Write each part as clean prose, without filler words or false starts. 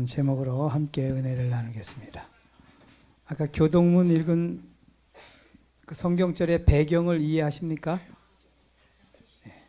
제목으로 함께 은혜를 나누겠습니다. 아까 교동문 읽은 그 성경절의 배경을 이해하십니까? 네.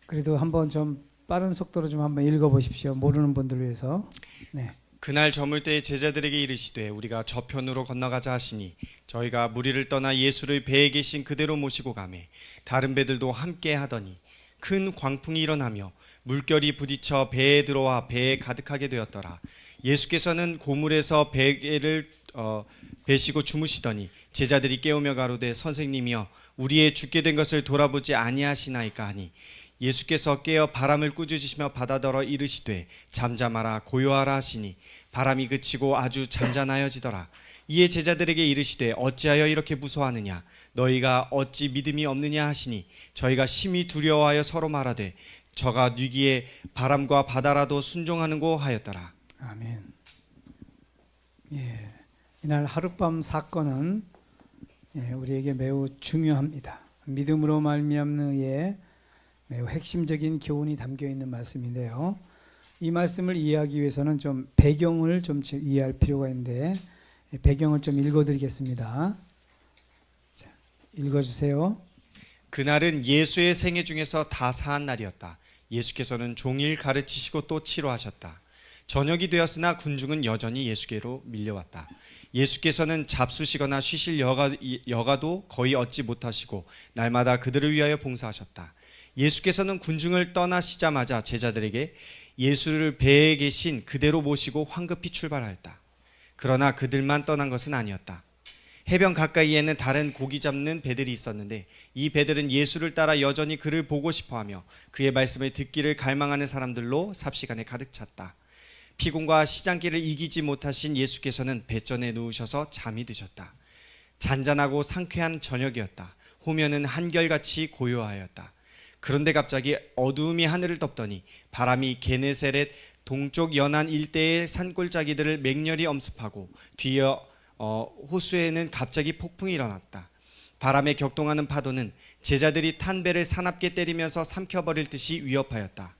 그래도 한번 좀 빠른 속도로 좀 한번 읽어보십시오. 모르는 분들을 위해서. 네. 그날 저물 때에 제자들에게 이르시되 우리가 저편으로 건너가자 하시니 저희가 무리를 떠나 예수를 배에 계신 그대로 모시고 가매 다른 배들도 함께 하더니 큰 광풍이 일어나며 물결이 부딪혀 배에 들어와 배에 가득하게 되었더라. 예수께서는 고물에서 베개를 베시고 주무시더니 제자들이 깨우며 가로되 선생님이여 우리의 죽게 된 것을 돌아보지 아니하시나이까 하니 예수께서 깨어 바람을 꾸짖으시며 바다더러 이르시되 잠잠하라 고요하라 하시니 바람이 그치고 아주 잔잔하여지더라. 이에 제자들에게 이르시되 어찌하여 이렇게 무서워하느냐 너희가 어찌 믿음이 없느냐 하시니 저희가 심히 두려워하여 서로 말하되 저가 뉘기에 바람과 바다라도 순종하는고 하였더라. 아멘. 예, 이날 하룻밤 사건은 우리에게 매우 중요합니다. 믿음으로 말미암는 의에 매우 핵심적인 교훈이 담겨 있는 말씀인데요. 이 말씀을 이해하기 위해서는 좀 배경을 좀 이해할 필요가 있는데 배경을 좀 읽어드리겠습니다. 자, 읽어주세요. 그날은 예수의 생애 중에서 다 사한 날이었다. 예수께서는 종일 가르치시고 또 치료하셨다. 저녁이 되었으나 군중은 여전히 예수께로 밀려왔다. 예수께서는 잡수시거나 쉬실 여가도 거의 얻지 못하시고 날마다 그들을 위하여 봉사하셨다. 예수께서는 군중을 떠나시자마자 제자들에게 예수를 배에 계신 그대로 모시고 황급히 출발하였다. 그러나 그들만 떠난 것은 아니었다. 해변 가까이에는 다른 고기 잡는 배들이 있었는데 이 배들은 예수를 따라 여전히 그를 보고 싶어하며 그의 말씀을 듣기를 갈망하는 사람들로 삽시간에 가득 찼다. 피곤과 시장길을 이기지 못하신 예수께서는 배전에 누우셔서 잠이 드셨다. 잔잔하고 상쾌한 저녁이었다. 호면은 한결같이 고요하였다. 그런데 갑자기 어두움이 하늘을 덮더니 바람이 게네사렛 동쪽 연안 일대의 산골짜기들을 맹렬히 엄습하고 뒤이어 호수에는 갑자기 폭풍이 일어났다. 바람에 격동하는 파도는 제자들이 탄 배를 사납게 때리면서 삼켜버릴 듯이 위협하였다.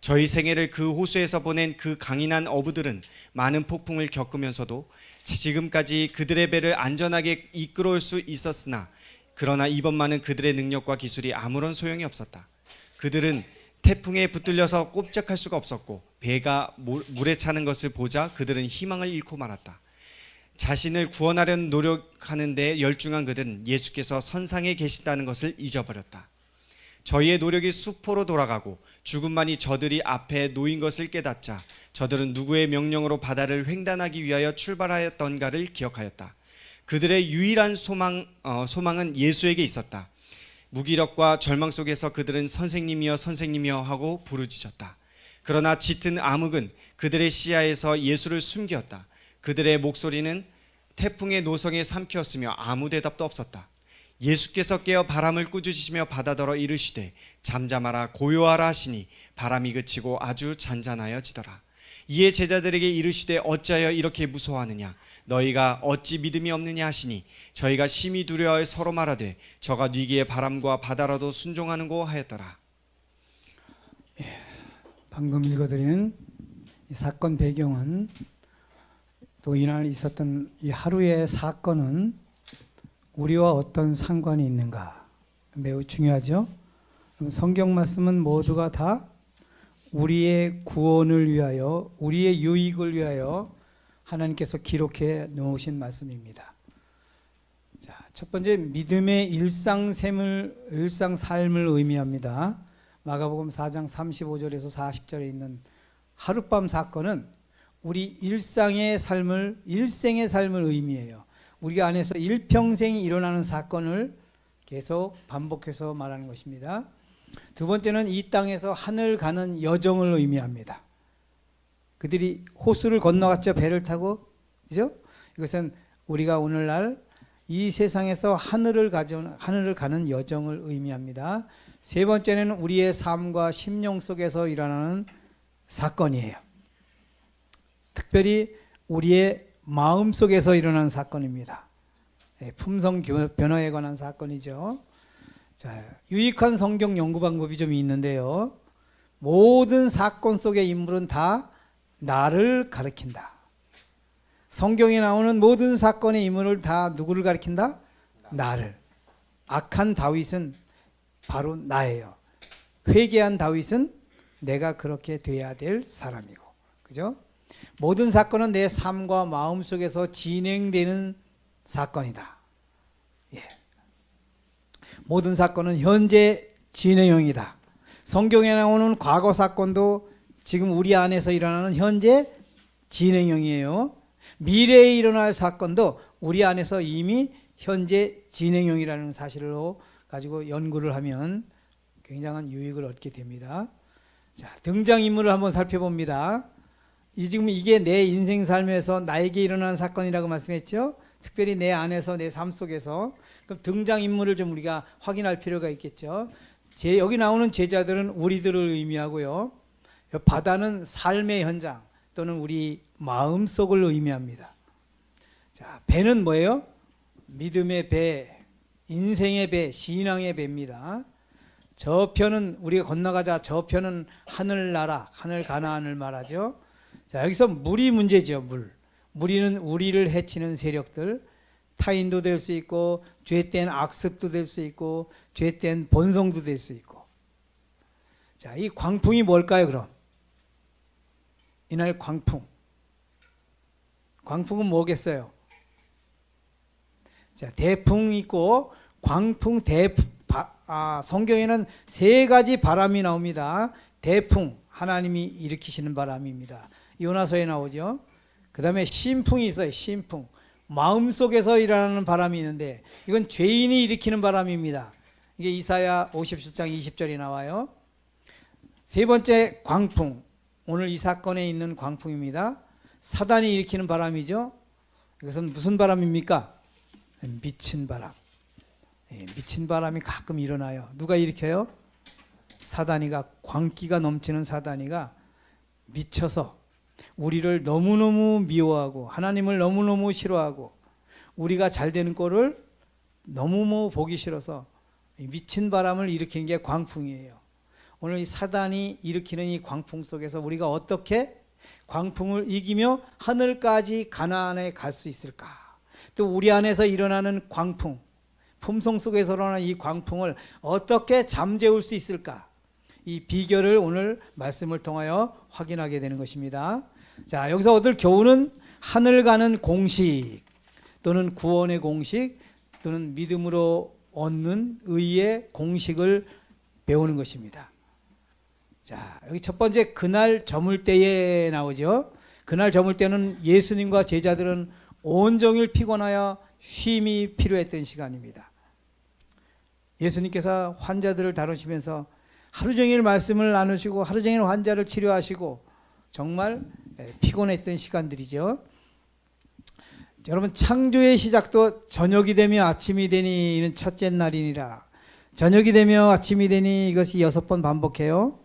저희 생애를 그 호수에서 보낸 그 강인한 어부들은 많은 폭풍을 겪으면서도 지금까지 그들의 배를 안전하게 이끌어올 수 있었으나 그러나 이번만은 그들의 능력과 기술이 아무런 소용이 없었다. 그들은 태풍에 붙들려서 꼼짝할 수가 없었고 배가 물에 차는 것을 보자 그들은 희망을 잃고 말았다. 자신을 구원하려는 노력하는 데 열중한 그들은 예수께서 선상에 계신다는 것을 잊어버렸다. 저희의 노력이 수포로 돌아가고 죽음만이 저들이 앞에 놓인 것을 깨닫자 저들은 누구의 명령으로 바다를 횡단하기 위하여 출발하였던가를 기억하였다. 그들의 유일한 소망은 예수에게 있었다. 무기력과 절망 속에서 그들은 선생님이여 선생님이여 하고 부르짖었다. 그러나 짙은 암흑은 그들의 시야에서 예수를 숨겼다. 그들의 목소리는 태풍의 노성에 삼켰으며 아무 대답도 없었다. 예수께서 깨어 바람을 꾸짖으시며 바다더러 이르시되 잠잠하라 고요하라 하시니 바람이 그치고 아주 잔잔하여지더라. 이에 제자들에게 이르시되 어찌하여 이렇게 무서워하느냐 너희가 어찌 믿음이 없느냐 하시니 저희가 심히 두려워하여 서로 말하되 저가 뉘기에 바람과 바다라도 순종하는고 하였더라. 방금 읽어드린 이 사건 배경은 또 이날 있었던 이 하루의 사건은 우리와 어떤 상관이 있는가 매우 중요하죠. 성경 말씀은 모두가 다 우리의 구원을 위하여 우리의 유익을 위하여 하나님께서 기록해 놓으신 말씀입니다. 자, 첫 번째 믿음의 일상 삶을 의미합니다. 마가복음 4장 35절에서 40절에 있는 하룻밤 사건은 우리 일생의 삶을 의미해요. 우리 안에서 일평생 일어나는 사건을 계속 반복해서 말하는 것입니다. 두 번째는 이 땅에서 하늘 가는 여정을 의미합니다. 그들이 호수를 건너갔죠. 배를 타고. 그죠? 이것은 우리가 오늘날 이 세상에서 하늘을 가는 여정을 의미합니다. 세 번째는 우리의 삶과 심령 속에서 일어나는 사건이에요. 특별히 우리의 마음 속에서 일어나는 사건입니다. 품성 변화에 관한 사건이죠. 자, 유익한 성경 연구 방법이 좀 있는데요. 모든 사건 속의 인물은 다 나를 가리킨다. 성경에 나오는 모든 사건의 인물을 다 누구를 가리킨다? 나를. 악한 다윗은 바로 나예요. 회개한 다윗은 내가 그렇게 돼야 될 사람이고, 그죠? 모든 사건은 내 삶과 마음 속에서 진행되는 사건이다. 예. 모든 사건은 현재 진행형이다. 성경에 나오는 과거 사건도 지금 우리 안에서 일어나는 현재 진행형이에요. 미래에 일어날 사건도 우리 안에서 이미 현재 진행형이라는 사실로 가지고 연구를 하면 굉장한 유익을 얻게 됩니다. 자, 등장인물을 한번 살펴봅니다. 지금 이게 내 인생 삶에서 나에게 일어나는 사건이라고 말씀했죠. 특별히 내 안에서 내 삶 속에서. 그럼 등장인물을 좀 우리가 확인할 필요가 있겠죠. 여기 나오는 제자들은 우리들을 의미하고요. 바다는 삶의 현장 또는 우리 마음속을 의미합니다. 자, 배는 뭐예요? 믿음의 배, 인생의 배, 신앙의 배입니다. 저편은 우리가 건너가자 저편은 하늘나라, 하늘 가나안을 말하죠. 자, 여기서 물이 문제죠. 무리는 우리를 해치는 세력들, 타인도 될 수 있고 죄된 악습도 될 수 있고 죄된 본성도 될 수 있고. 자, 이 광풍이 뭘까요? 그럼 이날 광풍은 뭐겠어요? 자, 대풍이 있고 광풍, 성경에는 세 가지 바람이 나옵니다. 대풍, 하나님이 일으키시는 바람입니다. 요나서에 나오죠. 그 다음에 신풍이 있어요. 신풍, 마음속에서 일어나는 바람이 있는데 이건 죄인이 일으키는 바람입니다. 이게 이사야 57장 20절이 나와요. 세 번째 광풍, 오늘 이 사건에 있는 광풍입니다. 사단이 일으키는 바람이죠. 이것은 무슨 바람입니까? 미친 바람. 미친 바람이 가끔 일어나요. 누가 일으켜요? 사단이가, 광기가 넘치는 사단이가 미쳐서 우리를 너무너무 미워하고 하나님을 너무너무 싫어하고 우리가 잘 되는 꼴을 너무너무 보기 싫어서 미친 바람을 일으키는 게 광풍이에요. 오늘 이 사단이 일으키는 이 광풍 속에서 우리가 어떻게 광풍을 이기며 하늘까지 가나안에 갈 수 있을까? 또 우리 안에서 일어나는 광풍, 품성 속에서 일어나는 이 광풍을 어떻게 잠재울 수 있을까? 이 비결을 오늘 말씀을 통하여 확인하게 되는 것입니다. 자, 여기서 얻을 교훈은 하늘 가는 공식 또는 구원의 공식 또는 믿음으로 얻는 의의 공식을 배우는 것입니다. 자, 여기 첫 번째 그날 저물 때에 나오죠. 그날 저물 때는 예수님과 제자들은 온종일 피곤하여 쉼이 필요했던 시간입니다. 예수님께서 환자들을 다루시면서 하루 종일 말씀을 나누시고 하루 종일 환자를 치료하시고 정말 피곤했던 시간들이죠. 여러분, 창조의 시작도 저녁이 되며 아침이 되니 이는 첫째 날이니라. 저녁이 되며 아침이 되니 이것이 6번 반복해요.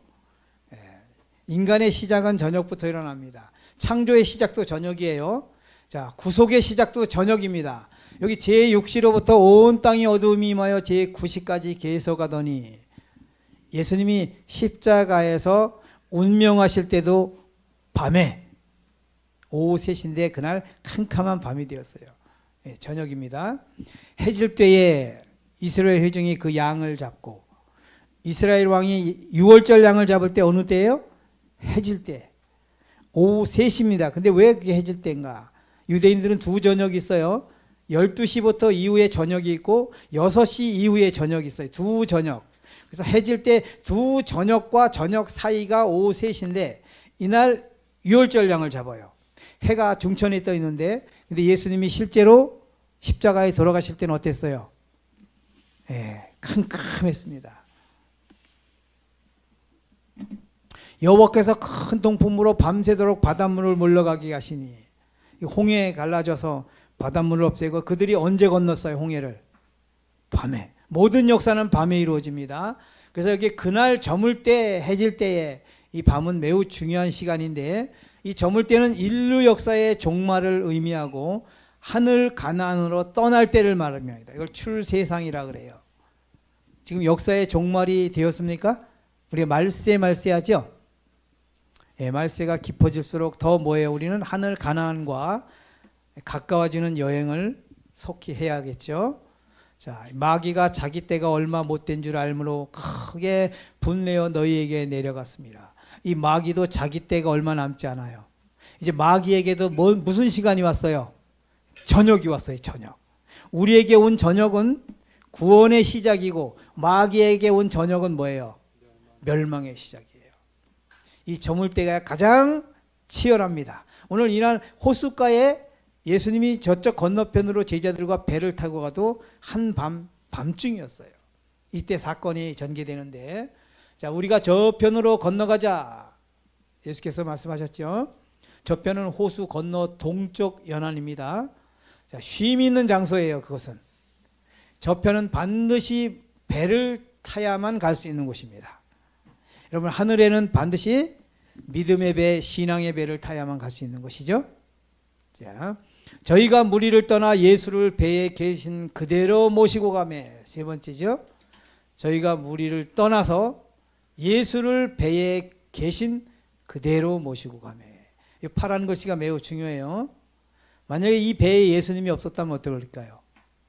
인간의 시작은 저녁부터 일어납니다. 창조의 시작도 저녁이에요. 자, 구속의 시작도 저녁입니다. 여기 제6시로부터 온 땅이 어두움이 임하여 제9시까지 계속하더니 예수님이 십자가에서 운명하실 때도 밤에 오후 3시인데 그날 캄캄한 밤이 되었어요. 저녁입니다. 해질 때에 이스라엘 회중이 그 양을 잡고 이스라엘 왕이 6월절 양을 잡을 때 어느 때예요? 해질 때. 오후 3시입니다. 근데 왜 그게 해질 때인가? 유대인들은 두 저녁이 있어요. 12시부터 이후에 저녁이 있고 6시 이후에 저녁이 있어요. 두 저녁. 그래서 해질 때 두 저녁과 저녁 사이가 오후 3시인데 이날 유월절량을 잡아요. 해가 중천에 떠 있는데 근데 예수님이 실제로 십자가에 돌아가실 때는 어땠어요? 캄캄했습니다. 여호와께서 큰 동풍으로 밤새도록 바닷물을 물러가게 하시니 홍해 갈라져서 바닷물을 없애고 그들이 언제 건넜어요? 홍해를 밤에. 모든 역사는 밤에 이루어집니다. 그래서 여기 그날 저물 때 해질 때에 이 밤은 매우 중요한 시간인데 이 저물 때는 인류 역사의 종말을 의미하고 하늘 가나안으로 떠날 때를 말합니다. 이걸 출세상이라 그래요. 지금 역사의 종말이 되었습니까? 우리가 말세하죠. 예, 말세가 깊어질수록 더 뭐예요? 우리는 하늘 가나안과 가까워지는 여행을 속히 해야겠죠. 자, 마귀가 자기 때가 얼마 못된 줄 알므로 크게 분내어 너희에게 내려갔습니다. 이 마귀도 자기 때가 얼마 남지 않아요. 이제 마귀에게도 무슨 시간이 왔어요? 저녁이 왔어요. 저녁. 우리에게 온 저녁은 구원의 시작이고 마귀에게 온 저녁은 뭐예요? 멸망의 시작이에요. 이 저물 때가 가장 치열합니다. 오늘 이날 호숫가에 예수님이 저쪽 건너편으로 제자들과 배를 타고 가도 밤중이었어요. 이때 사건이 전개되는데, 자, 우리가 저편으로 건너가자. 예수께서 말씀하셨죠. 저편은 호수 건너 동쪽 연안입니다. 자, 쉼이 있는 장소예요. 그것은. 저편은 반드시 배를 타야만 갈 수 있는 곳입니다. 여러분, 하늘에는 반드시 믿음의 배, 신앙의 배를 타야만 갈 수 있는 곳이죠. 자, 저희가 무리를 떠나 예수를 배에 계신 그대로 모시고 가매. 세 번째죠. 저희가 무리를 떠나서 예수를 배에 계신 그대로 모시고 가매. 이 파란 글씨가 매우 중요해요. 만약에 이 배에 예수님이 없었다면 어떨까요?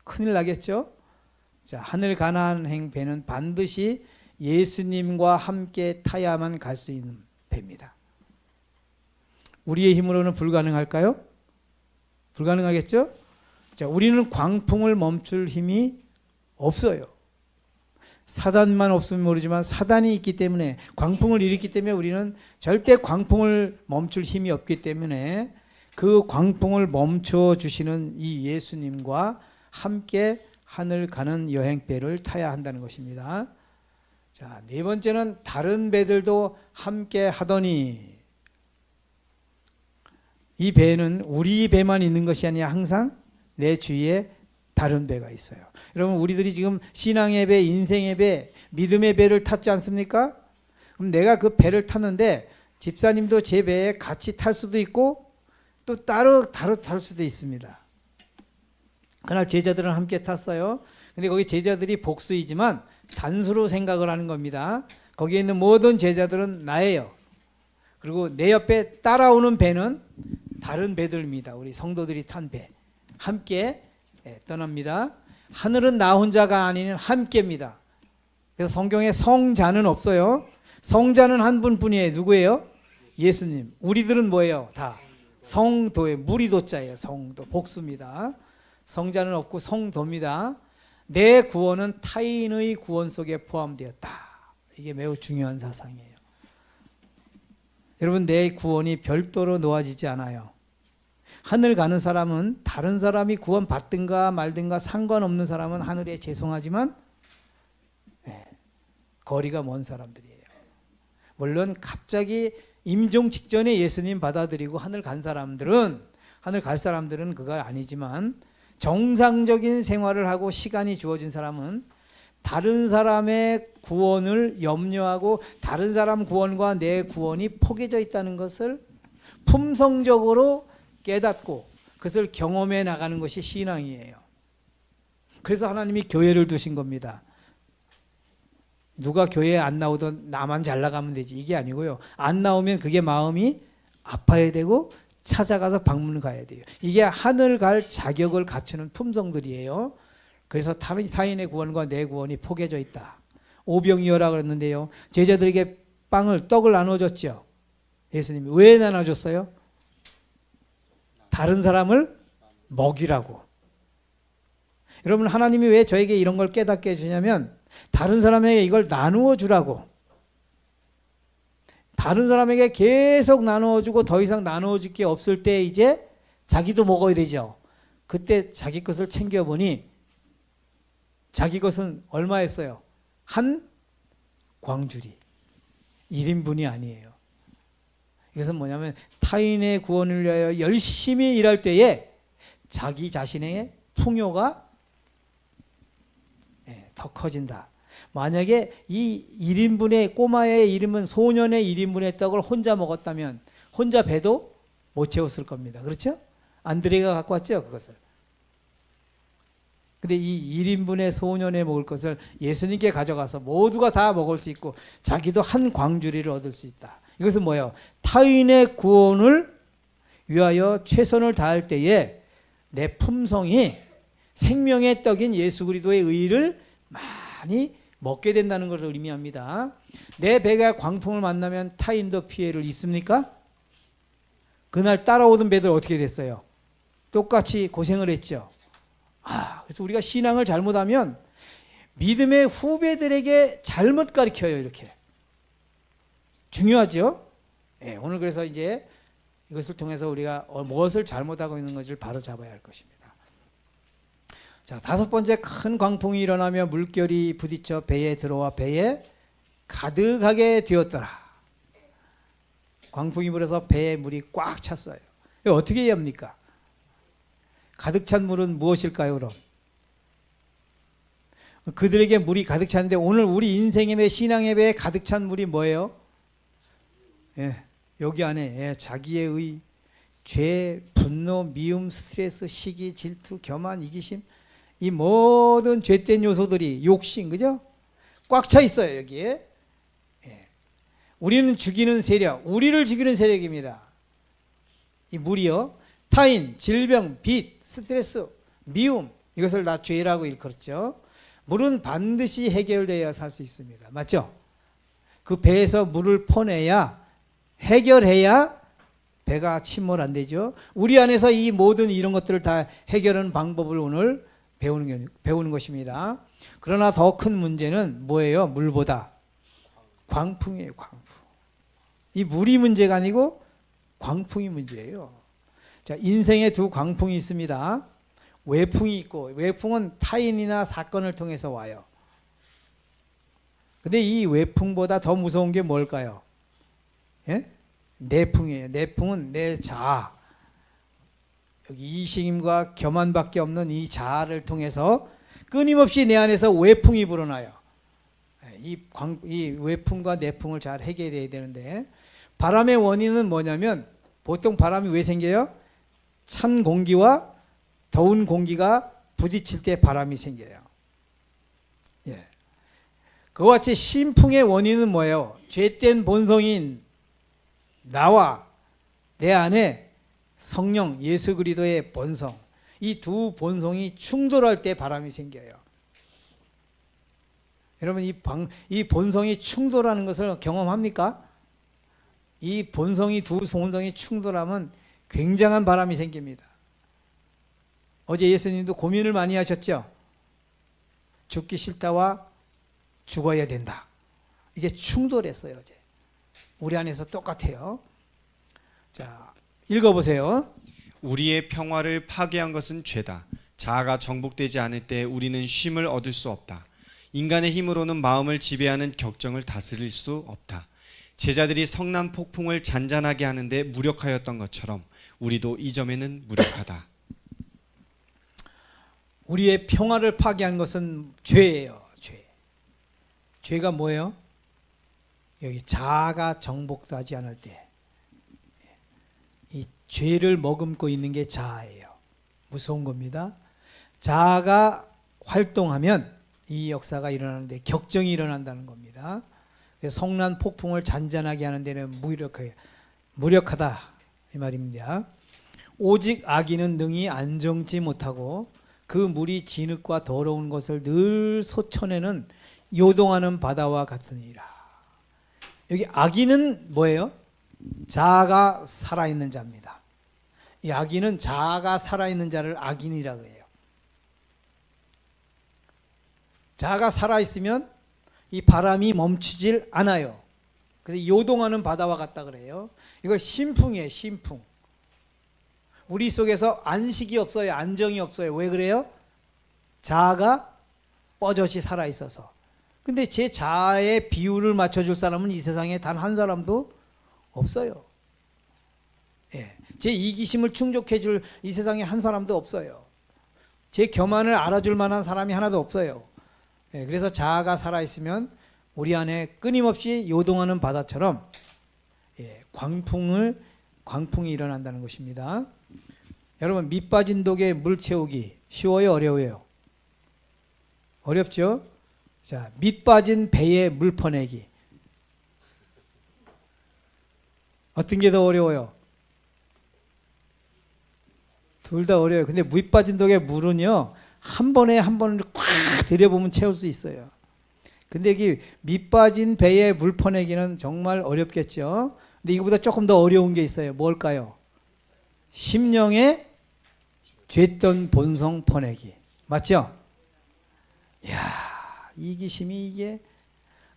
큰일 나겠죠. 자, 하늘 가나안 배는 반드시 예수님과 함께 타야만 갈 수 있는 배입니다. 우리의 힘으로는 불가능할까요? 불가능하겠죠? 자, 우리는 광풍을 멈출 힘이 없어요. 사단만 없으면 모르지만 사단이 있기 때문에, 광풍을 일으키기 때문에 우리는 절대 광풍을 멈출 힘이 없기 때문에 그 광풍을 멈춰 주시는 이 예수님과 함께 하늘 가는 여행배를 타야 한다는 것입니다. 자, 네 번째는 다른 배들도 함께 하더니, 이 배는 우리 배만 있는 것이 아니라 항상 내 주위에 다른 배가 있어요. 여러분, 우리들이 지금 신앙의 배, 인생의 배, 믿음의 배를 탔지 않습니까? 그럼 내가 그 배를 탔는데 집사님도 제 배에 같이 탈 수도 있고 또 따로 탈 수도 있습니다. 그날 제자들은 함께 탔어요. 근데 거기 제자들이 복수이지만 단수로 생각을 하는 겁니다. 거기에 있는 모든 제자들은 나예요. 그리고 내 옆에 따라오는 배는 다른 배들입니다. 우리 성도들이 탄 배. 함께 떠납니다. 하늘은 나 혼자가 아닌 함께입니다. 그래서 성경에 성자는 없어요. 성자는 한 분뿐이에요. 누구예요? 예수님. 우리들은 뭐예요? 다 성도의 무리도자예요. 성도. 복수입니다. 성자는 없고 성도입니다. 내 구원은 타인의 구원 속에 포함되었다. 이게 매우 중요한 사상이에요. 여러분, 내 구원이 별도로 놓아지지 않아요. 하늘 가는 사람은 다른 사람이 구원 받든가 말든가 상관없는 사람은 하늘에 죄송하지만 거리가 먼 사람들이에요. 물론 갑자기 임종 직전에 예수님 받아들이고 하늘 갈 사람들은 그거 아니지만 정상적인 생활을 하고 시간이 주어진 사람은 다른 사람의 구원을 염려하고 다른 사람 구원과 내 구원이 포개져 있다는 것을 품성적으로 깨닫고 그것을 경험해 나가는 것이 신앙이에요. 그래서 하나님이 교회를 두신 겁니다. 누가 교회에 안 나오던 나만 잘 나가면 되지, 이게 아니고요. 안 나오면 그게 마음이 아파야 되고 찾아가서 방문을 가야 돼요. 이게 하늘 갈 자격을 갖추는 품성들이에요. 그래서 타인의 구원과 내 구원이 포개져 있다. 오병이어라 그랬는데요. 제자들에게 떡을 나눠줬죠. 예수님이 왜 나눠줬어요? 다른 사람을 먹이라고. 여러분, 하나님이 왜 저에게 이런 걸 깨닫게 해주냐면 다른 사람에게 이걸 나누어 주라고. 다른 사람에게 계속 나누어 주고 더 이상 나누어 줄 게 없을 때 이제 자기도 먹어야 되죠. 그때 자기 것을 챙겨보니 자기 것은 얼마였어요? 한 광주리. 1인분이 아니에요. 이것은 뭐냐면 타인의 구원을 위하여 열심히 일할 때에 자기 자신의 풍요가 더 커진다. 만약에 이 1인분의 꼬마의 이름은 소년의 1인분의 떡을 혼자 먹었다면 혼자 배도 못 채웠을 겁니다. 그렇죠? 안드레가 갖고 왔죠, 그것을. 근데 이 1인분의 소년에 먹을 것을 예수님께 가져가서 모두가 다 먹을 수 있고 자기도 한 광주리를 얻을 수 있다. 이것은 뭐예요? 타인의 구원을 위하여 최선을 다할 때에 내 품성이 생명의 떡인 예수 그리스도의 의를 많이 먹게 된다는 것을 의미합니다. 내 배가 광풍을 만나면 타인도 피해를 입습니까? 그날 따라오던 배들 어떻게 됐어요? 똑같이 고생을 했죠. 그래서 우리가 신앙을 잘못하면 믿음의 후배들에게 잘못 가르쳐요. 이렇게 중요하죠. 네, 오늘 그래서 이제 이것을 통해서 우리가 무엇을 잘못하고 있는 것을 바로 잡아야 할 것입니다. 자, 5번째, 큰 광풍이 일어나며 물결이 부딪혀 배에 들어와 배에 가득하게 되었더라. 광풍이 불어서 배에 물이 꽉 찼어요. 이거 어떻게 해야 합니까? 가득 찬 물은 무엇일까요, 그럼? 그들에게 물이 가득 찼는데 오늘 우리 인생의 배, 신앙의 배에 가득 찬 물이 뭐예요? 예, 여기 안에 자기의 의, 죄, 분노, 미움, 스트레스, 시기, 질투, 교만, 이기심, 이 모든 죄된 요소들이 욕심, 그죠? 꽉 차 있어요, 여기에. 예. 우리는 죽이는 세력, 우리를 죽이는 세력입니다. 이 물이요. 타인, 질병, 빚, 스트레스, 미움, 이것을 다 죄라고 일컬었죠. 물은 반드시 해결되어야 살 수 있습니다. 맞죠? 그 배에서 물을 퍼내야, 해결해야 배가 침몰 안 되죠. 우리 안에서 이 모든 이런 것들을 다 해결하는 방법을 오늘 배우는 것입니다. 그러나 더 큰 문제는 뭐예요? 물보다 광풍이에요. 광풍. 이 물이 문제가 아니고 광풍이 문제예요. 자, 인생에 두 광풍이 있습니다. 외풍이 있고, 외풍은 타인이나 사건을 통해서 와요. 근데 이 외풍보다 더 무서운 게 뭘까요? 예? 내풍이에요. 내풍은 내 자아, 여기 이심과 교만밖에 없는 이 자아를 통해서 끊임없이 내 안에서 외풍이 불어나요. 이 외풍과 내풍을 잘 해결해야 되는데, 바람의 원인은 뭐냐면, 보통 바람이 왜 생겨요? 찬 공기와 더운 공기가 부딪힐 때 바람이 생겨요. 예. 그와 같이 심풍의 원인은 뭐예요? 죄된 본성인 나와 내 안에 성령 예수 그리스도의 본성, 이 두 본성이 충돌할 때 바람이 생겨요. 여러분, 이 본성이 충돌하는 것을 경험합니까? 이 두 본성이 충돌하면 굉장한 바람이 생깁니다. 어제 예수님도 고민을 많이 하셨죠? 죽기 싫다와 죽어야 된다. 이게 충돌했어요, 어제. 우리 안에서 똑같아요. 자, 읽어보세요. 우리의 평화를 파괴한 것은 죄다. 자아가 정복되지 않을 때 우리는 쉼을 얻을 수 없다. 인간의 힘으로는 마음을 지배하는 격정을 다스릴 수 없다. 제자들이 성난 폭풍을 잔잔하게 하는데 무력하였던 것처럼 우리도 이 점에는 무력하다. 우리의 평화를 파괴한 것은 죄예요. 죄. 죄가 뭐예요? 여기 자아가 정복하지 않을 때, 이 죄를 머금고 있는 게 자아예요. 무서운 겁니다. 자아가 활동하면 이 역사가 일어나는데 격정이 일어난다는 겁니다. 그래서 성난 폭풍을 잔잔하게 하는 데는 무력하다 이 말입니다. 오직 악인은 능히 안정지 못하고 그 물이 진흙과 더러운 것을 늘 솟쳐내는 요동하는 바다와 같으니라. 여기 악인은 뭐예요? 자아가 살아있는 자입니다. 이 악인은 자아가 살아있는 자를 악인이라고 해요. 자아가 살아있으면 이 바람이 멈추질 않아요. 그래서 요동하는 바다와 같다 그래요. 이거 심풍이에요. 심풍. 우리 속에서 안식이 없어요. 안정이 없어요. 왜 그래요? 자아가 뻐젓이 살아있어서. 근데 제 자아의 비율을 맞춰줄 사람은 이 세상에 단 한 사람도 없어요. 예. 제 이기심을 충족해줄 이 세상에 한 사람도 없어요. 제 교만을 알아줄 만한 사람이 하나도 없어요. 예. 그래서 자아가 살아있으면 우리 안에 끊임없이 요동하는 바다처럼 광풍이 일어난다는 것입니다. 여러분, 밑 빠진 독에 물 채우기 쉬워요, 어려워요? 어렵죠? 자, 밑 빠진 배에 물 퍼내기. 어떤 게 더 어려워요? 둘 다 어려워요. 근데 밑 빠진 독에 물은요, 한 번에 한 번을 꽉 들여보면 채울 수 있어요. 근데 여기 밑 빠진 배에 물 퍼내기는 정말 어렵겠죠? 근데 이거보다 조금 더 어려운 게 있어요. 뭘까요? 심령의 죄던 본성 퍼내기. 맞죠? 이야, 이기심이 이게,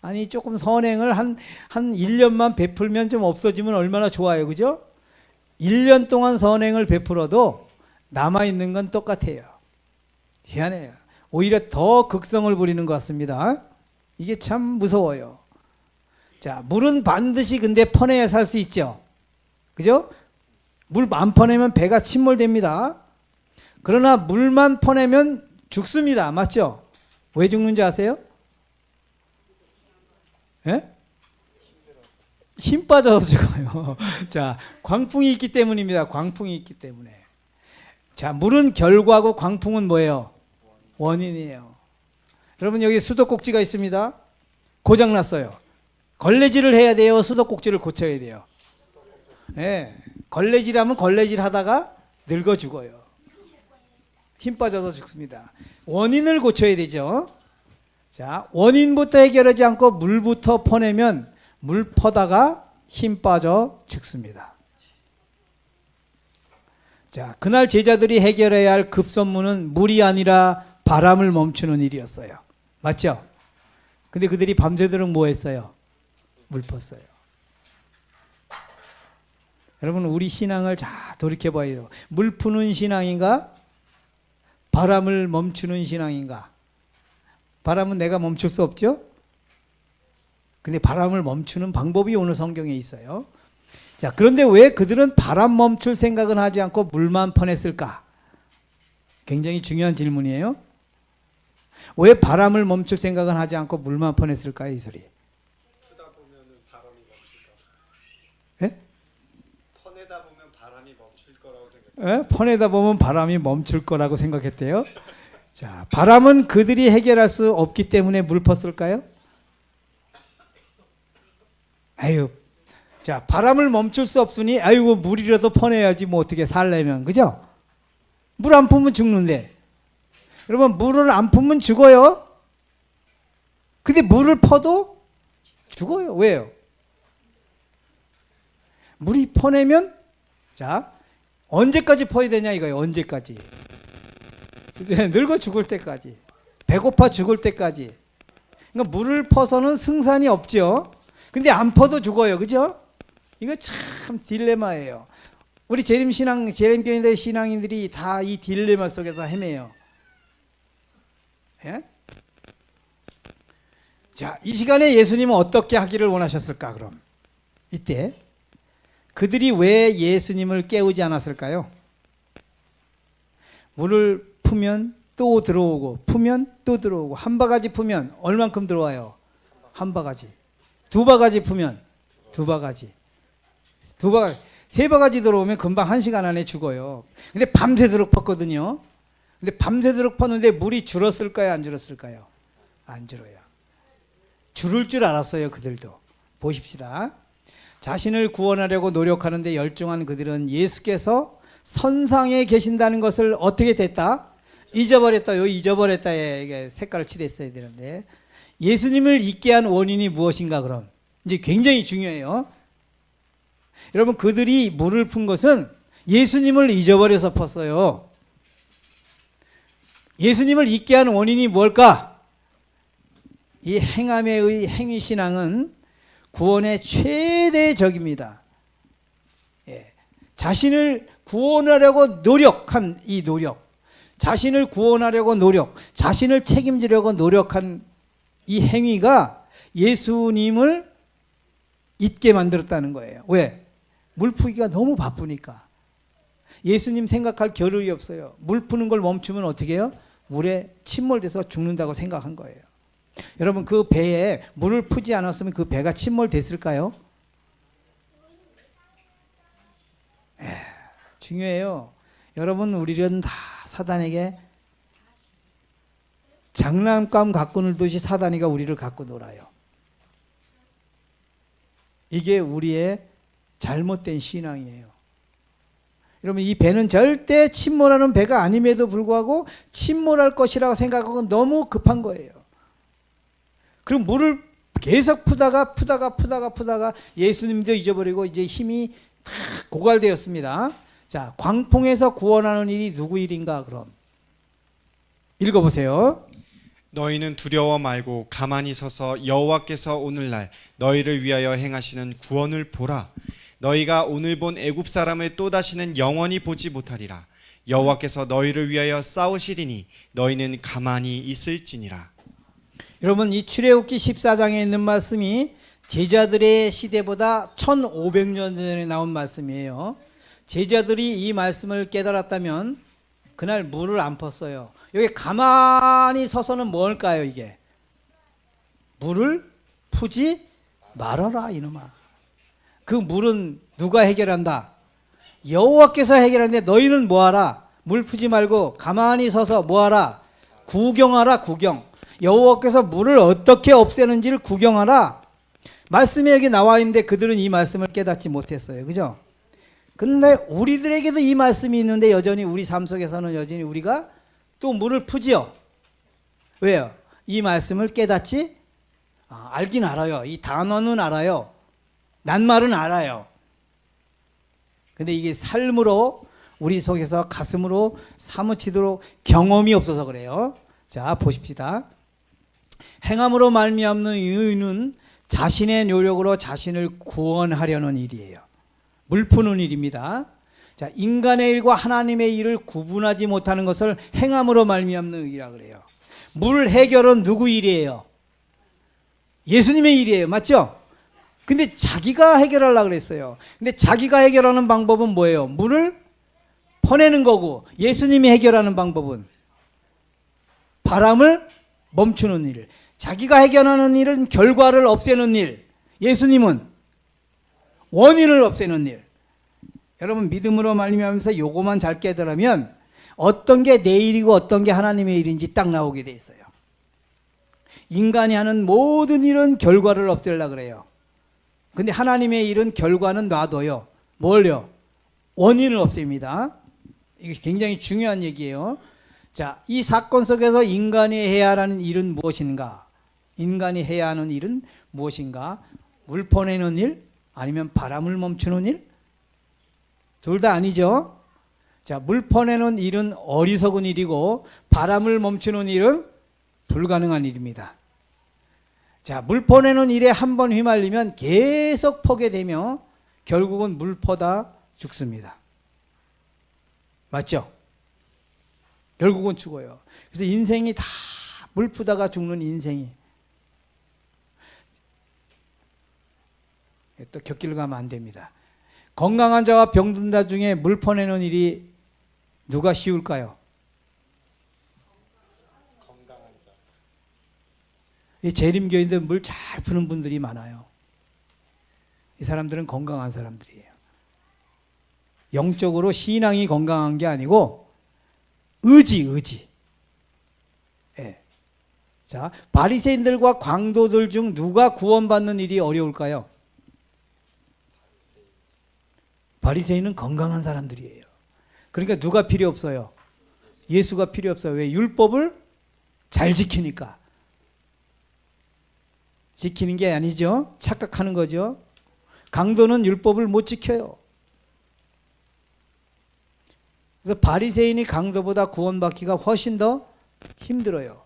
아니, 조금 선행을 한 1년만 베풀면 좀 없어지면 얼마나 좋아요. 그죠? 1년 동안 선행을 베풀어도 남아있는 건 똑같아요. 희한해요. 오히려 더 극성을 부리는 것 같습니다. 이게 참 무서워요. 자, 물은 반드시 근데 퍼내야 살 수 있죠. 그죠? 물 안 퍼내면 배가 침몰됩니다. 그러나 물만 퍼내면 죽습니다. 맞죠? 왜 죽는지 아세요? 예? 힘 빠져서 죽어요. 자, 광풍이 있기 때문입니다. 광풍이 있기 때문에. 자, 물은 결과고 광풍은 뭐예요? 원인이에요. 여러분, 여기 수도꼭지가 있습니다. 고장났어요. 걸레질을 해야 돼요? 수도꼭지를 고쳐야 돼요? 예. 걸레질하면 걸레질 하다가 늙어 죽어요. 힘 빠져서 죽습니다. 원인을 고쳐야 되죠. 자, 원인부터 해결하지 않고 물부터 퍼내면 물 퍼다가 힘 빠져 죽습니다. 자, 그날 제자들이 해결해야 할 급선무는 물이 아니라 바람을 멈추는 일이었어요. 맞죠? 근데 그들이 밤새도록 뭐 했어요? 물 펐어요. 여러분, 우리 신앙을 잘 돌이켜봐야 돼요. 물 푸는 신앙인가? 바람을 멈추는 신앙인가? 바람은 내가 멈출 수 없죠? 근데 바람을 멈추는 방법이 오늘 성경에 있어요. 자, 그런데 왜 그들은 바람 멈출 생각은 하지 않고 물만 퍼냈을까? 굉장히 중요한 질문이에요. 왜 바람을 멈출 생각은 하지 않고 물만 퍼냈을까요? 이 소리. 푸다 보면은 바람이 멈출까? 예? 퍼내다 보면 바람이 멈출 거라고 생각. 예? 퍼내다 보면 바람이 멈출 거라고 생각했대요. 자, 바람은 그들이 해결할 수 없기 때문에 물 펐을까요? 아유, 자, 바람을 멈출 수 없으니 아이고 물이라도 퍼내야지 뭐 어떻게 살려면, 그죠? 물 안 푸면 죽는데. 여러분, 물을 안 푸면 죽어요. 근데 물을 퍼도 죽어요. 왜요? 물이 퍼내면, 자, 언제까지 퍼야 되냐 이거예요. 언제까지? 늙어 죽을 때까지, 배고파 죽을 때까지. 그러니까 물을 퍼서는 승산이 없죠. 근데 안 퍼도 죽어요. 그죠? 이거 참 딜레마예요. 우리 재림교인들 신앙인들이 다 이 딜레마 속에서 헤매요. 예? 자, 이 시간에 예수님은 어떻게 하기를 원하셨을까? 그럼 이때 그들이 왜 예수님을 깨우지 않았을까요? 물을 풀면 또 들어오고, 풀면 또 들어오고, 한 바가지 풀면 얼만큼 들어와요? 한 바가지. 두 바가지 풀면 두 바가지. 두 바가지. 세 바가지 들어오면 금방 1시간 안에 죽어요. 근데 밤새도록 펐거든요. 근데 밤새도록 팠는데 물이 줄었을까요? 안 줄었을까요? 안 줄어요. 줄을 줄 알았어요. 그들도. 보십시다. 자신을 구원하려고 노력하는데 열중한 그들은 예수께서 선상에 계신다는 것을 어떻게 됐다? 잊어버렸다. 여기 잊어버렸다에 이게 색깔을 칠했어야 되는데, 예수님을 잊게 한 원인이 무엇인가? 그럼 이제 굉장히 중요해요. 여러분, 그들이 물을 푼 것은 예수님을 잊어버려서 폈어요. 예수님을 잊게 한 원인이 뭘까? 이 행함의 행위신앙은 구원의 최대 적입니다. 예. 자신을 구원하려고 노력한 이 노력, 자신을 구원하려고 노력, 자신을 책임지려고 노력한 이 행위가 예수님을 잊게 만들었다는 거예요. 왜? 물 푸기가 너무 바쁘니까. 예수님 생각할 겨를이 없어요. 물 푸는 걸 멈추면 어떻게 해요? 물에 침몰돼서 죽는다고 생각한 거예요. 여러분, 그 배에 물을 푸지 않았으면 그 배가 침몰됐을까요? 중요해요. 여러분, 우리는 다 사단에게 장난감 갖고 놀듯이 사단이가 우리를 갖고 놀아요. 이게 우리의 잘못된 신앙이에요. 여러분, 이 배는 절대 침몰하는 배가 아님에도 불구하고 침몰할 것이라고 생각하고 너무 급한 거예요. 그리고 물을 계속 푸다가 예수님도 잊어버리고 이제 힘이 다 고갈되었습니다. 자, 광풍에서 구원하는 일이 누구 일인가? 그럼 읽어보세요. 너희는 두려워 말고 가만히 서서 여호와께서 오늘날 너희를 위하여 행하시는 구원을 보라. 너희가 오늘 본 애굽 사람을 또 다시는 영원히 보지 못하리라. 여호와께서 너희를 위하여 싸우시리니 너희는 가만히 있을지니라. 여러분, 이 출애굽기 14장에 있는 말씀이 제자들의 시대보다 1500년 전에 나온 말씀이에요. 제자들이 이 말씀을 깨달았다면 그날 물을 안 펐어요. 여기 가만히 서서는 뭘까요? 이게 물을 푸지 말아라 이놈아. 그 물은 누가 해결한다? 여호와께서 해결하는데 너희는 뭐하라? 물 푸지 말고 가만히 서서 뭐하라? 구경하라. 구경. 여호와께서 물을 어떻게 없애는지를 구경하라. 말씀이 여기 나와 있는데 그들은 이 말씀을 깨닫지 못했어요. 그죠? 그런데 우리들에게도 이 말씀이 있는데 여전히 우리 삶 속에서는 여전히 우리가 또 물을 푸지요. 왜요? 이 말씀을 깨닫지 알긴 알아요. 이 단어는 알아요. 낱말은 알아요. 근데 이게 삶으로 우리 속에서 가슴으로 사무치도록 경험이 없어서 그래요. 자, 보십시다. 행함으로 말미암는 의는 자신의 노력으로 자신을 구원하려는 일이에요. 물 푸는 일입니다. 자, 인간의 일과 하나님의 일을 구분하지 못하는 것을 행함으로 말미암는 일이라 그래요. 물 해결은 누구 일이에요? 예수님의 일이에요. 맞죠? 근데 자기가 해결하려고 그랬어요. 근데 자기가 해결하는 방법은 뭐예요? 물을 퍼내는 거고, 예수님이 해결하는 방법은 바람을 멈추는 일. 자기가 해결하는 일은 결과를 없애는 일. 예수님은 원인을 없애는 일. 여러분, 믿음으로 말미암아서 요거만 잘 깨달으면 어떤 게 내 일이고 어떤 게 하나님의 일인지 딱 나오게 돼 있어요. 인간이 하는 모든 일은 결과를 없애려고 그래요. 근데 하나님의 일은 결과는 놔둬요. 뭘요? 원인을 없앱니다. 이게 굉장히 중요한 얘기예요. 자, 이 사건 속에서 인간이 해야 하는 일은 무엇인가? 인간이 해야 하는 일은 무엇인가? 물 퍼내는 일? 아니면 바람을 멈추는 일? 둘 다 아니죠. 자, 물 퍼내는 일은 어리석은 일이고 바람을 멈추는 일은 불가능한 일입니다. 자, 물 퍼내는 일에 한 번 휘말리면 계속 퍼게 되며 결국은 물 퍼다 죽습니다. 맞죠? 결국은 죽어요. 그래서 인생이 다 물 푸다가 죽는 인생이. 또 곁길 가면 안 됩니다. 건강한 자와 병든 자 중에 물 퍼내는 일이 누가 쉬울까요? 건강한 자. 이 재림교인들 물 잘 푸는 분들이 많아요. 이 사람들은 건강한 사람들이에요. 영적으로 신앙이 건강한 게 아니고 의지. 예. 자, 바리새인들과 광도들 중 누가 구원받는 일이 어려울까요? 바리새인은 건강한 사람들이에요. 그러니까 누가 필요 없어요? 예수가 필요 없어요. 왜? 율법을 잘 지키니까. 지키는 게 아니죠. 착각하는 거죠. 강도는 율법을 못 지켜요. 그래서 바리새인이 강도보다 구원받기가 훨씬 더 힘들어요.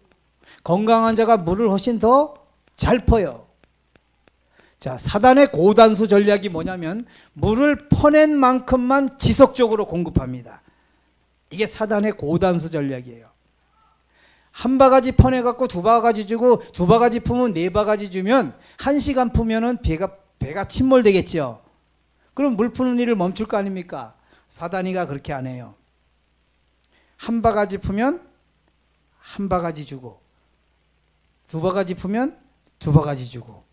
건강한 자가 물을 훨씬 더 잘 퍼요. 자, 사단의 고단수 전략이 뭐냐면 물을 퍼낸 만큼만 지속적으로 공급합니다. 이게 사단의 고단수 전략이에요. 한 바가지 퍼내갖고 두 바가지 주고 두 바가지 품으면 네 바가지 주면 1시간 품으면 배가 침몰되겠죠. 그럼 물 푸는 일을 멈출 거 아닙니까? 사단이가 그렇게 안 해요. 한 바가지 품면 한 바가지 주고 두 바가지 품면 두 바가지 주고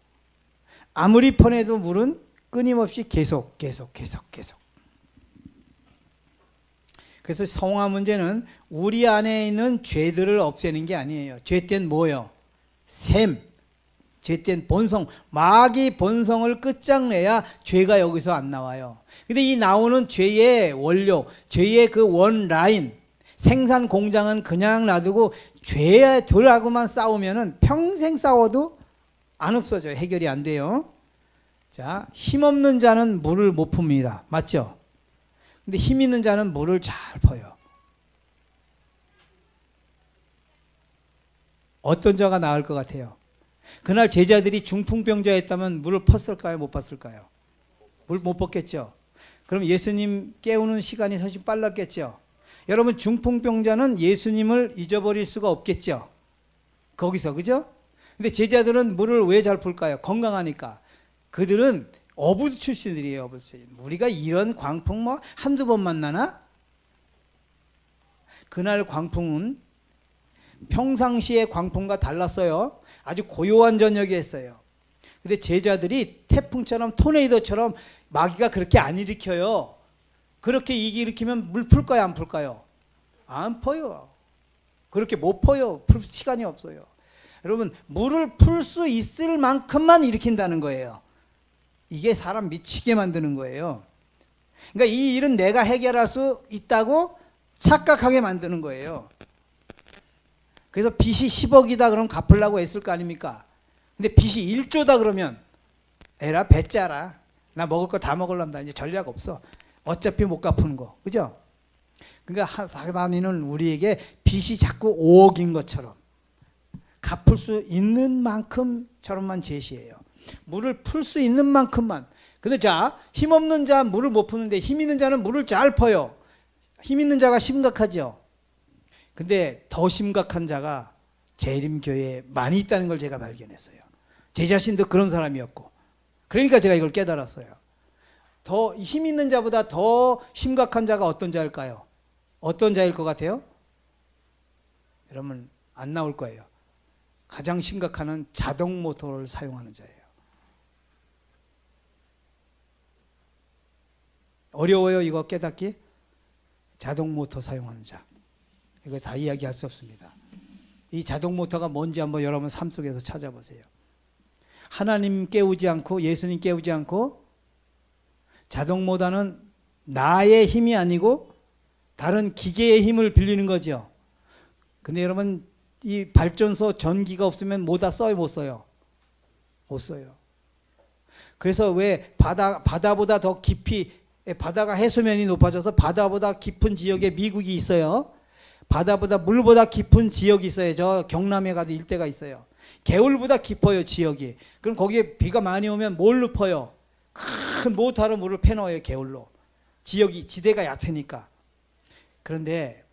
아무리 퍼내도 물은 끊임없이 계속. 그래서 성화 문제는 우리 안에 있는 죄들을 없애는 게 아니에요. 죄된 뭐예요? 샘. 죄된 본성, 마귀 본성을 끝장내야 죄가 여기서 안 나와요. 근데 이 나오는 죄의 원료, 죄의 그 원라인, 생산 공장은 그냥 놔두고 죄들하고만 싸우면은 평생 싸워도 안 없어져요. 해결이 안 돼요. 자, 힘없는 자는 물을 못 풉니다. 맞죠? 근데 힘 있는 자는 물을 잘 퍼요. 어떤 자가 나을 것 같아요? 그날 제자들이 중풍병자였다면 물을 펐을까요? 못 팠을까요? 물 못 펐겠죠. 그럼 예수님 깨우는 시간이 훨씬 빨랐겠죠. 여러분, 중풍병자는 예수님을 잊어버릴 수가 없겠죠. 거기서, 그죠? 근데 제자들은 물을 왜 잘 풀까요? 건강하니까. 그들은 어부 출신들이에요. 어부 출신. 우리가 이런 광풍 뭐 한두 번 만나나? 그날 광풍은 평상시의 광풍과 달랐어요. 아주 고요한 저녁이었어요. 근데 제자들이 태풍처럼 토네이도처럼 마귀가 그렇게 안 일으켜요. 그렇게 일으키면 물 풀까요? 안 풀까요? 안 퍼요. 그렇게 못 퍼요. 풀 시간이 없어요. 여러분, 물을 풀 수 있을 만큼만 일으킨다는 거예요. 이게 사람 미치게 만드는 거예요. 그러니까 이 일은 내가 해결할 수 있다고 착각하게 만드는 거예요. 그래서 빚이 10억이다 그러면 갚으려고 했을 거 아닙니까? 근데 빚이 1조다 그러면 에라 배짜라. 나 먹을 거 다 먹을란다. 이제 전략 없어. 어차피 못 갚는 거. 그죠? 그러니까 사단이는 우리에게 빚이 자꾸 5억인 것처럼 갚을 수 있는 만큼처럼만 제시해요. 물을 풀 수 있는 만큼만. 근데 자, 힘없는 자 물을 못 푸는데 힘 있는 자는 물을 잘 퍼요. 힘 있는 자가 심각하죠. 근데 더 심각한 자가 재림교회에 많이 있다는 걸 제가 발견했어요. 제 자신도 그런 사람이었고. 그러니까 제가 이걸 깨달았어요. 더 힘 있는 자보다 더 심각한 자가 어떤 자일까요? 어떤 자일 것 같아요? 여러분, 안 나올 거예요. 가장 심각한 은 자동 모터를 사용하는 자예요. 어려워요, 이거 깨닫기? 자동 모터 사용하는 자. 이거 다 이야기할 수 없습니다. 이 자동 모터가 뭔지 한번 여러분 삶 속에서 찾아보세요. 하나님 깨우지 않고 예수님 깨우지 않고 자동 모터는 나의 힘이 아니고 다른 기계의 힘을 빌리는 거죠. 근데 여러분, 이 발전소 전기가 없으면 뭐다 써요, 못 써요? 못 써요. 그래서 왜 바다보다 더 깊이, 바다가 해수면이 높아져서 바다보다 깊은 지역에 미국이 있어요. 바다보다 물보다 깊은 지역이 있어요. 저 경남에 가도 일대가 있어요. 개울보다 깊어요, 지역이. 그럼 거기에 비가 많이 오면 뭘로 퍼요? 큰 모터로 물을 패넣어요, 개울로. 지역이, 지대가 얕으니까. 그런데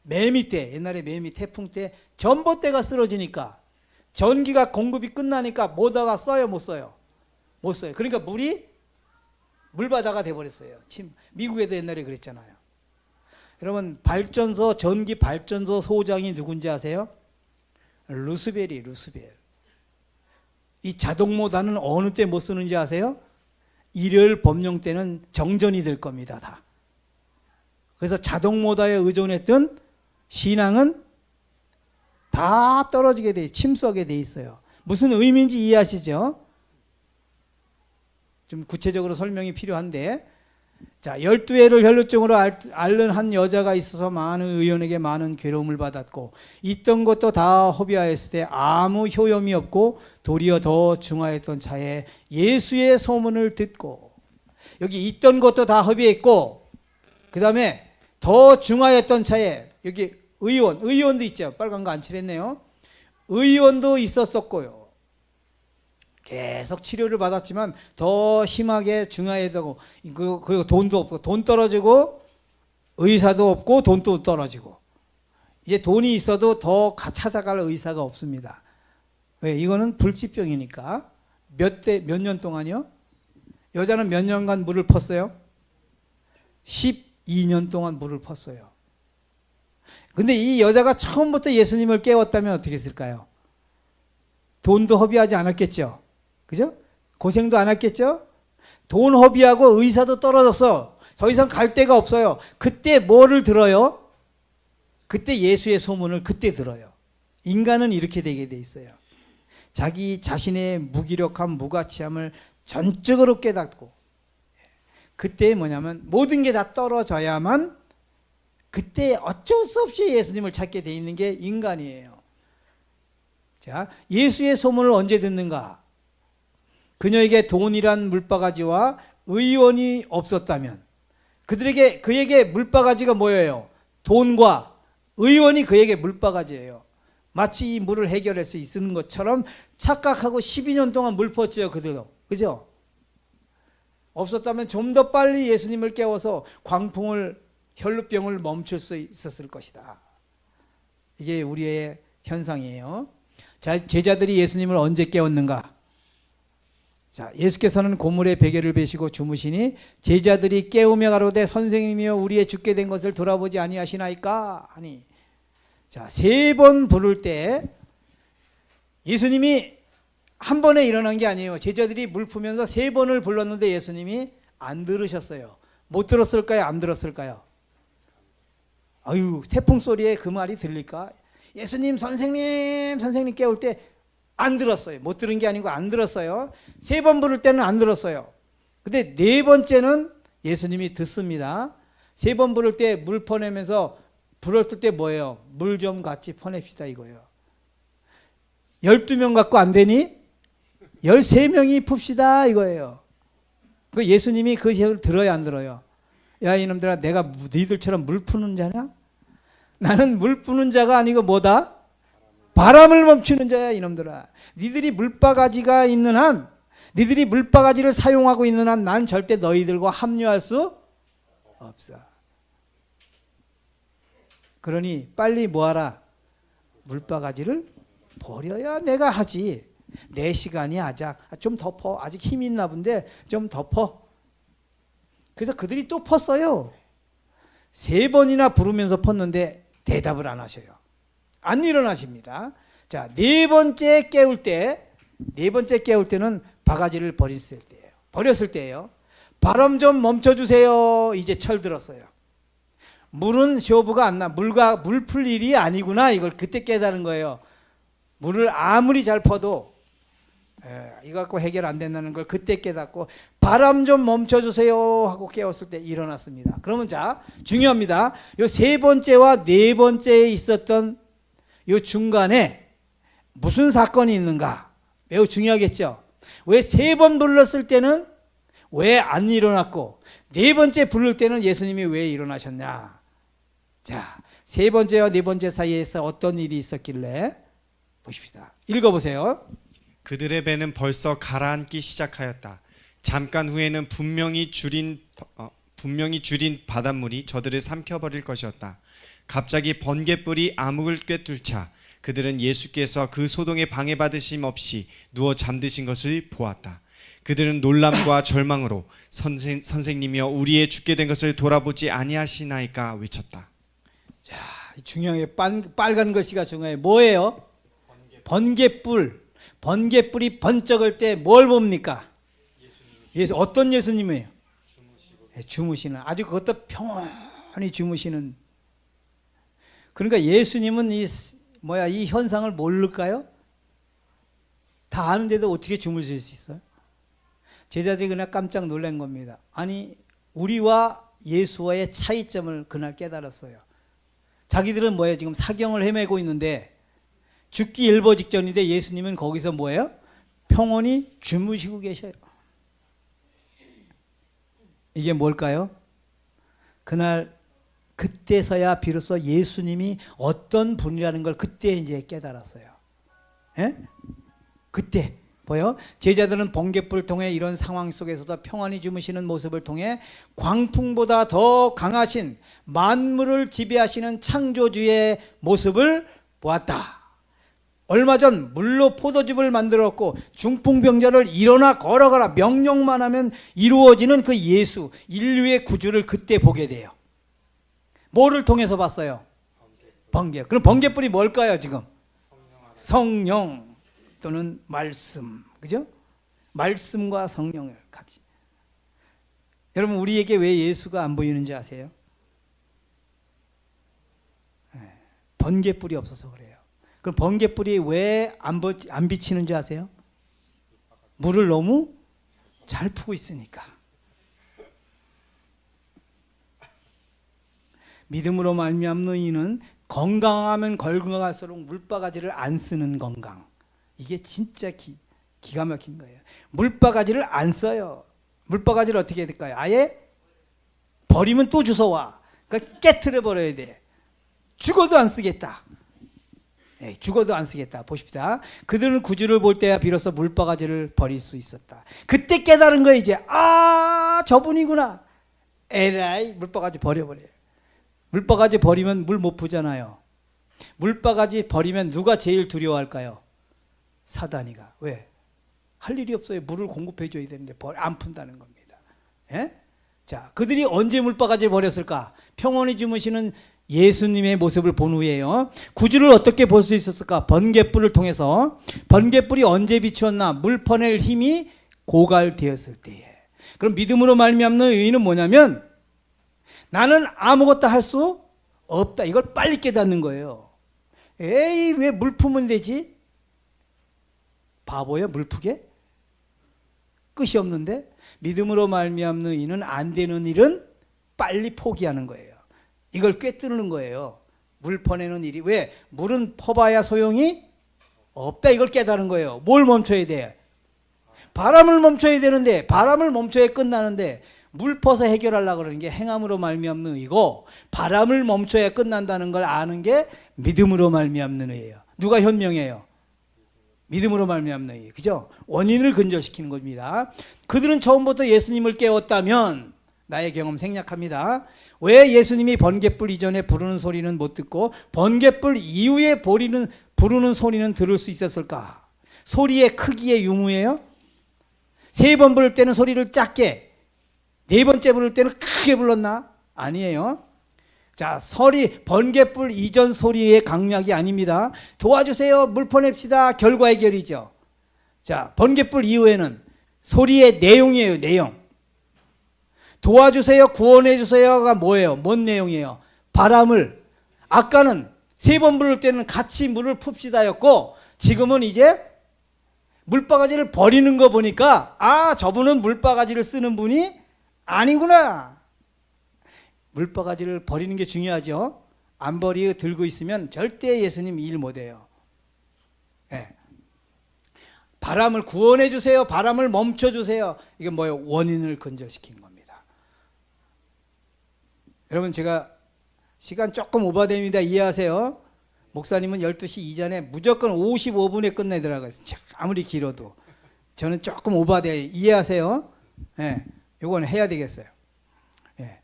매미 때, 옛날에 매미 태풍 때 전봇대가 쓰러지니까 전기가 공급이 끝나니까 모터가 써요, 못 써요? 못 써요. 그러니까 물이 물바다가 돼버렸어요. 미국에도 옛날에 그랬잖아요. 여러분, 발전소, 전기 발전소 소장이 누군지 아세요? 루스벨이 루스벨. 이 자동 모터는 어느 때 못 쓰는지 아세요? 일요일 법령 때는 정전이 될 겁니다, 다. 그래서 자동 모터에 의존했던 신앙은 다 떨어지게 돼, 침수하게 돼 있어요. 무슨 의미인지 이해하시죠? 좀 구체적으로 설명이 필요한데, 자, 12해를 혈루증으로 앓는 한 여자가 있어서 많은 의원에게 많은 괴로움을 받았고 있던 것도 다 허비하였을 때 아무 효염이 없고 도리어 더 중하였던 차에 예수의 소문을 듣고, 여기 있던 것도 다 허비했고 그 다음에 더 중하였던 차에, 여기 의원도 있죠. 빨간 거 안 칠했네요. 의원도 있었었고요. 계속 치료를 받았지만 더 심하게 중하되고, 그리고 돈도 없고, 돈 떨어지고 의사도 없고 돈도 떨어지고, 이제 돈이 있어도 더 찾아갈 의사가 없습니다. 왜? 이거는 불치병이니까. 몇 년 동안요? 여자는 몇 년간 물을 펐어요? 12년 동안 물을 펐어요. 근데 이 여자가 처음부터 예수님을 깨웠다면 어떻게 했을까요? 돈도 허비하지 않았겠죠. 그죠? 고생도 안 했겠죠? 돈 허비하고 의사도 떨어졌어. 더 이상 갈 데가 없어요. 그때 뭐를 들어요? 그때 예수의 소문을 그때 들어요. 인간은 이렇게 되게 돼 있어요. 자기 자신의 무기력함, 무가치함을 전적으로 깨닫고, 그때 뭐냐면 모든 게 다 떨어져야만 그때 어쩔 수 없이 예수님을 찾게 돼 있는 게 인간이에요. 자, 예수의 소문을 언제 듣는가? 그녀에게 돈이란 물바가지와 의원이 없었다면, 그에게 물바가지가 뭐예요? 돈과 의원이 그에게 물바가지예요. 마치 이 물을 해결할 수 있는 것처럼 착각하고 12년 동안 물 퍼었죠, 그대로. 그죠? 없었다면 좀 더 빨리 예수님을 깨워서 광풍을, 혈루병을 멈출 수 있었을 것이다. 이게 우리의 현상이에요. 자, 제자들이 예수님을 언제 깨웠는가? 자, 예수께서는 고물의 베개를 베시고 주무시니 제자들이 깨우며 가로되 선생님이여 우리의 죽게 된 것을 돌아보지 아니하시나이까 하니, 자, 3번 부를 때 예수님이 한 번에 일어난 게 아니에요. 제자들이 물 푸면서 3번을 불렀는데 예수님이 안 들으셨어요. 못 들었을까요? 안 들었을까요? 아유, 태풍 소리에 그 말이 들릴까? 예수님, 선생님 깨울 때 안 들었어요. 못 들은 게 아니고 안 들었어요. 3번 부를 때는 안 들었어요. 근데 4번째는 예수님이 듣습니다. 3번 부를 때 물 퍼내면서 불었을 때 뭐예요? 물 좀 같이 퍼냅시다 이거예요. 12명 갖고 안 되니? 13명이 풉시다 이거예요. 그 예수님이 그 소리를 들어야 안 들어요? 야, 이놈들아, 내가 너희들처럼 물 푸는 자냐? 나는 물 푸는 자가 아니고 뭐다? 바람을 멈추는 자야, 이놈들아. 니들이 물바가지가 있는 한, 니들이 물바가지를 사용하고 있는 한 난 절대 너희들과 합류할 수 없어. 그러니 빨리 뭐하라? 물바가지를 버려야 내가 하지. 내 시간이 좀 덮어. 아직 힘이 있나 본데 좀 덮어. 그래서 그들이 또 펐어요. 3번이나 부르면서 펐는데 대답을 안 하셔요. 안 일어나십니다. 자, 4번째 깨울 때는 바가지를 버렸을 때예요. 바람 좀 멈춰주세요. 이제 철 들었어요. 물은 쇼부가 안 나. 물 풀 일이 아니구나. 이걸 그때 깨달은 거예요. 물을 아무리 잘 퍼도 이거 갖고 해결 안 된다는 걸 그때 깨닫고, 바람 좀 멈춰주세요 하고 깨웠을 때 일어났습니다. 그러면 자, 중요합니다. 요 3번째와 4번째에 있었던 요 중간에 무슨 사건이 있는가? 매우 중요하겠죠. 왜 3번 불렀을 때는 왜 안 일어났고 4번째 부를 때는 예수님이 왜 일어나셨냐? 자, 3번째와 4번째 사이에서 어떤 일이 있었길래 보십시다. 읽어보세요. 그들의 배는 벌써 가라앉기 시작하였다. 잠깐 후에는 분명히 줄인 바닷물이 저들을 삼켜버릴 것이었다. 갑자기 번갯불이 암흑을 꿰뚫자 그들은 예수께서 그 소동에 방해받으심 없이 누워 잠드신 것을 보았다. 그들은 놀람과 절망으로 선생님이여 우리의 죽게 된 것을 돌아보지 아니하시나이까 외쳤다. 자, 중요해. 빨간 것이가 중요해. 뭐예요? 번갯불. 번갯불이 번쩍을 때 뭘 봅니까? 어떤 예수님이에요? 주무시는. 아주 그것도 평온히 주무시는. 그러니까 예수님은 이 현상을 모를까요? 다 아는데도 어떻게 주무실 수 있어요? 제자들이 그날 깜짝 놀란 겁니다. 아니, 우리와 예수와의 차이점을 그날 깨달았어요. 자기들은 뭐예요? 지금 사경을 헤매고 있는데 죽기 일보 직전인데 예수님은 거기서 뭐예요? 평온히 주무시고 계셔요. 이게 뭘까요? 그때서야 비로소 예수님이 어떤 분이라는 걸 그때 이제 깨달았어요. 예? 그때 보여? 제자들은 번갯불을 통해 이런 상황 속에서도 평안히 주무시는 모습을 통해 광풍보다 더 강하신 만물을 지배하시는 창조주의 모습을 보았다. 얼마 전 물로 포도즙을 만들었고 중풍병자를 일어나 걸어가라 명령만 하면 이루어지는 그 예수, 인류의 구주를 그때 보게 돼요. 뭐를 통해서 봤어요? 번개. 그럼 번개불이 뭘까요 지금? 성령 또는 말씀. 그죠? 말씀과 성령을 같이. 여러분 우리에게 왜 예수가 안 보이는지 아세요? 번개불이 없어서 그래요. 그럼 번개불이 왜 안 비치는지 아세요? 물을 너무 잘 푸고 있으니까. 믿음으로 말미암는 이는 건강하면 건강할수록 물바가지를 안 쓰는 건강. 이게 진짜 기가 막힌 거예요. 물바가지를 안 써요. 물바가지를 어떻게 해야 될까요? 아예 버리면 또 주워와. 그러니까 깨트려 버려야 돼. 죽어도 안 쓰겠다. 죽어도 안 쓰겠다. 보십시다. 그들은 구주를 볼 때야 비로소 물바가지를 버릴 수 있었다. 그때 깨달은 거예요. 이제 저분이구나. 에라이 물바가지 버려버려요. 물바가지 버리면 물 못 푸잖아요. 물바가지 버리면 누가 제일 두려워할까요? 사단이가. 왜? 할 일이 없어요. 물을 공급해 줘야 되는데 안 푼다는 겁니다. 예? 자, 그들이 언제 물바가지를 버렸을까? 평온히 주무시는 예수님의 모습을 본 후에요. 구주를 어떻게 볼 수 있었을까? 번갯불을 통해서. 번갯불이 언제 비추었나? 물 퍼낼 힘이 고갈되었을 때에. 그럼 믿음으로 말미암는 의의는 뭐냐면 나는 아무것도 할 수 없다. 이걸 빨리 깨닫는 거예요. 에이, 왜 물 품으면 되지? 바보야, 물 푸게? 끝이 없는데? 믿음으로 말미암는 의의는 안 되는 일은 빨리 포기하는 거예요. 이걸 꿰뚫는 거예요. 물 퍼내는 일이. 왜? 물은 퍼봐야 소용이 없다. 이걸 깨달은 거예요. 뭘 멈춰야 돼? 바람을 멈춰야 되는데, 바람을 멈춰야 끝나는데, 물 퍼서 해결하려고 그러는 게 행함으로 말미암는 의고, 바람을 멈춰야 끝난다는 걸 아는 게 믿음으로 말미암는 의예요. 누가 현명해요? 믿음으로 말미암는 의. 그죠? 원인을 근절시키는 겁니다. 그들은 처음부터 예수님을 깨웠다면, 나의 경험 생략합니다. 왜 예수님이 번갯불 이전에 부르는 소리는 못 듣고 번갯불 이후에 부르는 소리는 들을 수 있었을까? 소리의 크기의 유무예요? 3번 부를 때는 소리를 작게, 4번째 부를 때는 크게 불렀나? 아니에요. 자, 번갯불 이전 소리의 강약이 아닙니다. 도와주세요, 물 퍼냅시다, 결과 해결이죠. 자, 번갯불 이후에는 소리의 내용이에요. 내용. 도와주세요, 구원해주세요가 뭐예요? 뭔 내용이에요? 바람을. 아까는 3번 부를 때는 같이 물을 풉시다였고, 지금은 이제 물바가지를 버리는 거 보니까 저분은 물바가지를 쓰는 분이 아니구나. 물바가지를 버리는 게 중요하죠. 안 버리고 들고 있으면 절대 예수님 일 못해요. 네. 바람을 구원해주세요, 바람을 멈춰주세요. 이게 뭐예요? 원인을 근절시킨 겁니다. 여러분, 제가 시간 조금 오버됩니다. 이해하세요? 목사님은 12시 이전에 무조건 55분에 끝내더라고요. 아무리 길어도. 저는 조금 오버돼요. 이해하세요? 예, 요건 해야 되겠어요. 예.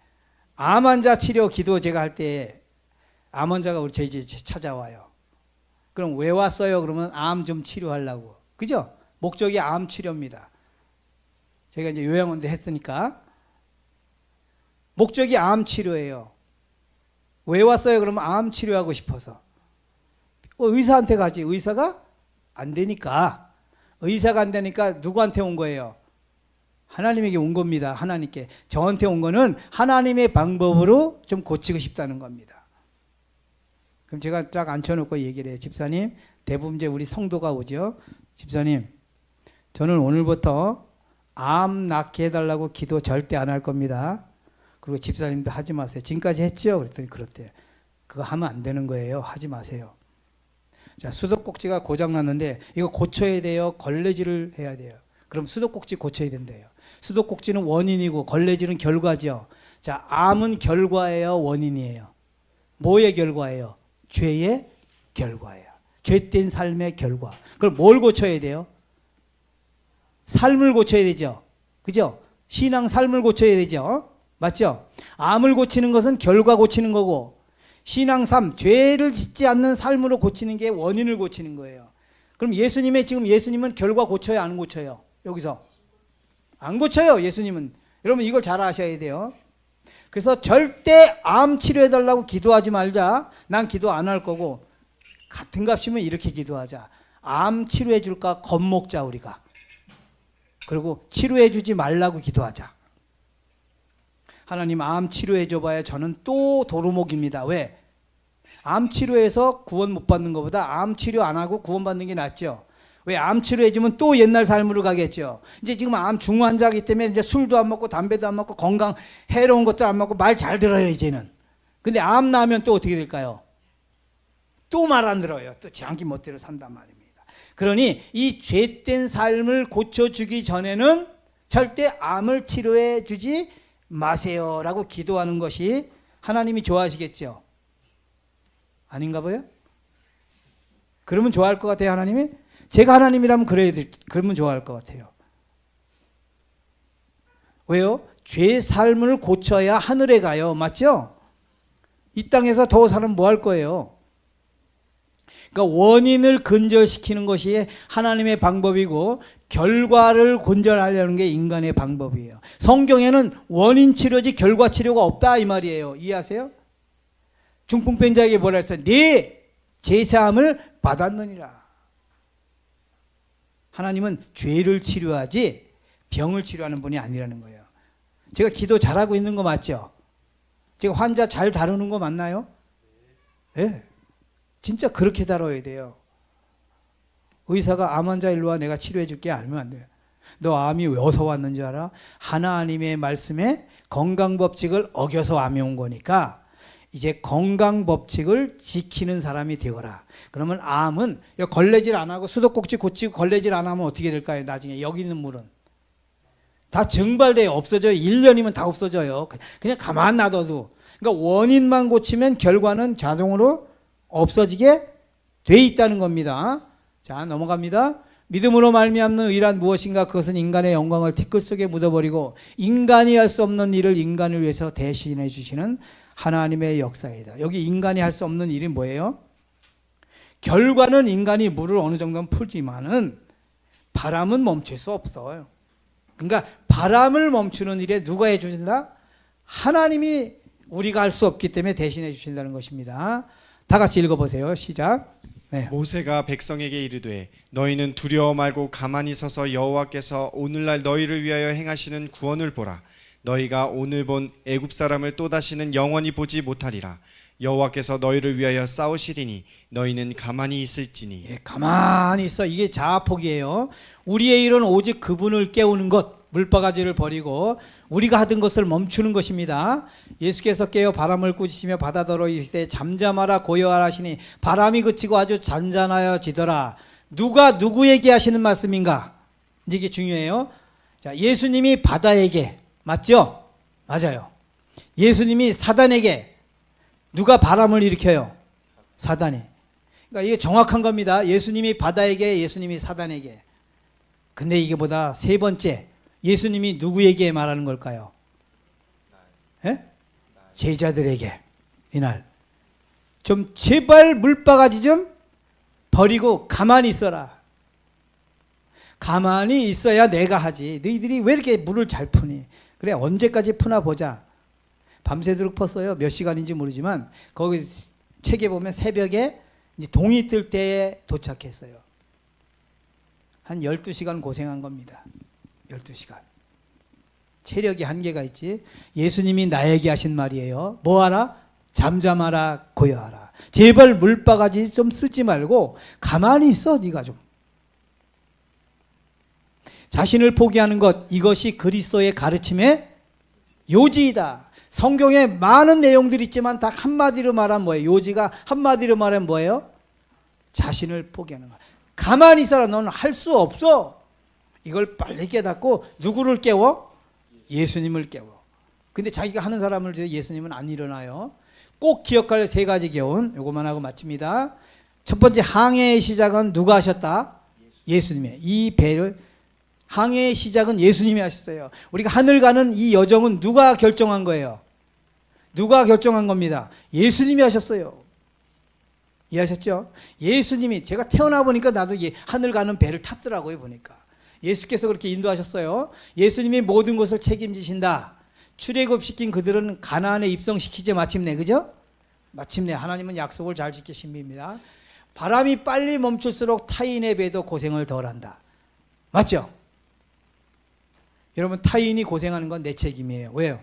암 환자 치료 기도 제가 할 때 암 환자가 우리 저희 집에 찾아와요. 그럼 왜 왔어요? 그러면 암 좀 치료하려고. 그죠? 목적이 암 치료입니다. 제가 이제 요양원도 했으니까. 목적이 암 치료예요. 왜 왔어요? 그러면 암 치료하고 싶어서. 의사한테 가지. 의사가 안 되니까. 의사가 안 되니까 누구한테 온 거예요? 하나님에게 온 겁니다. 하나님께. 저한테 온 거는 하나님의 방법으로 좀 고치고 싶다는 겁니다. 그럼 제가 쫙 앉혀놓고 얘기를 해요. 집사님, 대부분 이제 우리 성도가 오죠. 집사님, 저는 오늘부터 암 낫게 해달라고 기도 절대 안 할 겁니다. 그리고 집사님도 하지 마세요. 지금까지 했죠? 그랬더니 그렇대요. 그거 하면 안 되는 거예요. 하지 마세요. 자, 수도꼭지가 고장났는데 이거 고쳐야 돼요? 걸레질을 해야 돼요? 그럼 수도꼭지 고쳐야 된대요. 수도꼭지는 원인이고 걸레질은 결과죠. 자, 암은 결과예요? 원인이에요? 뭐의 결과예요? 죄의 결과예요. 죄된 삶의 결과. 그럼 뭘 고쳐야 돼요? 삶을 고쳐야 되죠. 그죠? 신앙 삶을 고쳐야 되죠. 맞죠? 암을 고치는 것은 결과 고치는 거고, 신앙 삶, 죄를 짓지 않는 삶으로 고치는 게 원인을 고치는 거예요. 그럼 예수님은 결과 고쳐요, 안 고쳐요? 여기서 안 고쳐요. 예수님은. 여러분, 이걸 잘 아셔야 돼요. 그래서 절대 암 치료해달라고 기도하지 말자. 난 기도 안 할 거고, 같은 값이면 이렇게 기도하자. 암 치료해 줄까 겁먹자 우리가. 그리고 치료해 주지 말라고 기도하자. 하나님 암 치료해 줘봐야 저는 또 도루묵입니다. 왜? 암 치료해서 구원 못 받는 것보다 암 치료 안 하고 구원 받는 게 낫죠. 왜? 암 치료해 주면 또 옛날 삶으로 가겠죠. 이제 지금 암 중환자이기 때문에 이제 술도 안 먹고 담배도 안 먹고 건강 해로운 것도 안 먹고 말 잘 들어요 이제는. 근데 암 나면 또 어떻게 될까요? 또 말 안 들어요. 또 자기 멋대로 산단 말입니다. 그러니 이 죄된 삶을 고쳐주기 전에는 절대 암을 치료해 주지 마세요라고 기도하는 것이 하나님이 좋아하시겠죠? 아닌가 봐요? 그러면 좋아할 것 같아요 하나님이? 제가 하나님이라면 그러면 좋아할 것 같아요. 왜요? 죄의 삶을 고쳐야 하늘에 가요. 맞죠? 이 땅에서 더 살면 뭐 할 거예요? 그러니까 원인을 근절시키는 것이 하나님의 방법이고 결과를 건절하려는 게 인간의 방법이에요. 성경에는 원인 치료지 결과 치료가 없다 이 말이에요. 이해하세요? 중풍병자에게 뭐라 했어요? 네 제사함을 받았느니라. 하나님은 죄를 치료하지 병을 치료하는 분이 아니라는 거예요. 제가 기도 잘하고 있는 거 맞죠? 제가 환자 잘 다루는 거 맞나요? 네. 진짜 그렇게 다뤄야 돼요. 의사가 암 환자 일로 와 내가 치료해 줄게 알면 안 돼요. 너 암이 왜 어디서 왔는지 알아? 하나님의 말씀에 건강법칙을 어겨서 암이 온 거니까 이제 건강법칙을 지키는 사람이 되어라. 그러면 암은 걸레질 안 하고 수도꼭지 고치고 걸레질 안 하면 어떻게 될까요? 나중에 여기 있는 물은 다 증발돼요. 없어져요. 1년이면 다 없어져요. 그냥 가만 놔둬도. 그러니까 원인만 고치면 결과는 자동으로 없어지게 돼 있다는 겁니다. 자, 넘어갑니다. 믿음으로 말미암는 의란 무엇인가? 그것은 인간의 영광을 티끌 속에 묻어버리고 인간이 할 수 없는 일을 인간을 위해서 대신해 주시는 하나님의 역사이다. 여기 인간이 할 수 없는 일이 뭐예요? 결과는 인간이 물을 어느 정도는 풀지만은 바람은 멈출 수 없어요. 그러니까 바람을 멈추는 일에 누가 해주신다? 하나님이 우리가 할 수 없기 때문에 대신해 주신다는 것입니다. 다 같이 읽어보세요. 시작. 네. 모세가 백성에게 이르되 너희는 두려워 말고 가만히 서서 여호와께서 오늘날 너희를 위하여 행하시는 구원을 보라. 너희가 오늘 본 애굽 사람을 또다시는 영원히 보지 못하리라. 여호와께서 너희를 위하여 싸우시리니 너희는 가만히 있을지니. 예, 가만히 있어. 이게 자아폭이에요. 우리의 일은 오직 그분을 깨우는 것, 물바가지를 버리고 우리가 하던 것을 멈추는 것입니다. 예수께서 깨어 바람을 꾸짖으며 바다더러 이르시되 잠잠하라 고요하라 하시니 바람이 그치고 아주 잔잔하여지더라. 누가 누구에게 하시는 말씀인가? 이제 이게 중요해요. 자, 예수님이 바다에게, 맞죠? 맞아요. 예수님이 사단에게, 누가 바람을 일으켜요? 사단이. 그러니까 이게 정확한 겁니다. 예수님이 바다에게, 예수님이 사단에게. 근데 이게 보다 세 번째, 예수님이 누구에게 말하는 걸까요? 예? 제자들에게. 이날 좀 제발 물바가지 좀 버리고 가만히 있어라. 가만히 있어야 내가 하지. 너희들이 왜 이렇게 물을 잘 푸니? 그래, 언제까지 푸나 보자. 밤새도록 펐어요. 몇 시간인지 모르지만 거기 책에 보면 새벽에 동이 뜰 때에 도착했어요. 한 12시간 고생한 겁니다. 12시간. 체력이 한계가 있지. 예수님이 나에게 하신 말이에요. 뭐하라? 잠잠하라 고요하라. 제발 물바가지 좀 쓰지 말고 가만히 있어. 네가 좀. 자신을 포기하는 것, 이것이 그리스도의 가르침의 요지이다. 성경에 많은 내용들이 있지만 딱 한마디로 말하면 뭐예요? 요지가 한마디로 말하면 뭐예요? 자신을 포기하는 것. 가만히 있어라. 너는 할 수 없어. 이걸 빨리 깨닫고 누구를 깨워? 예수님을 깨워. 근데 자기가 하는 사람을 위해서 예수님은 안 일어나요. 꼭 기억할 세 가지 교훈, 요거만 하고 마칩니다. 첫 번째, 항해의 시작은 누가 하셨다? 예수님의. 이 배를 항해의 시작은 예수님이 하셨어요. 우리가 하늘 가는 이 여정은 누가 결정한 거예요? 누가 결정한 겁니다. 예수님이 하셨어요. 이해하셨죠? 예수님이, 제가 태어나 보니까 나도 하늘 가는 배를 탔더라고요. 보니까 예수께서 그렇게 인도하셨어요. 예수님이 모든 것을 책임지신다. 출애굽시킨 그들은 가나안에 입성시키지 마침내. 그죠? 마침내 하나님은 약속을 잘 지키신 분입니다. 바람이 빨리 멈출수록 타인의 배도 고생을 덜한다. 맞죠? 여러분, 타인이 고생하는 건 내 책임이에요. 왜요?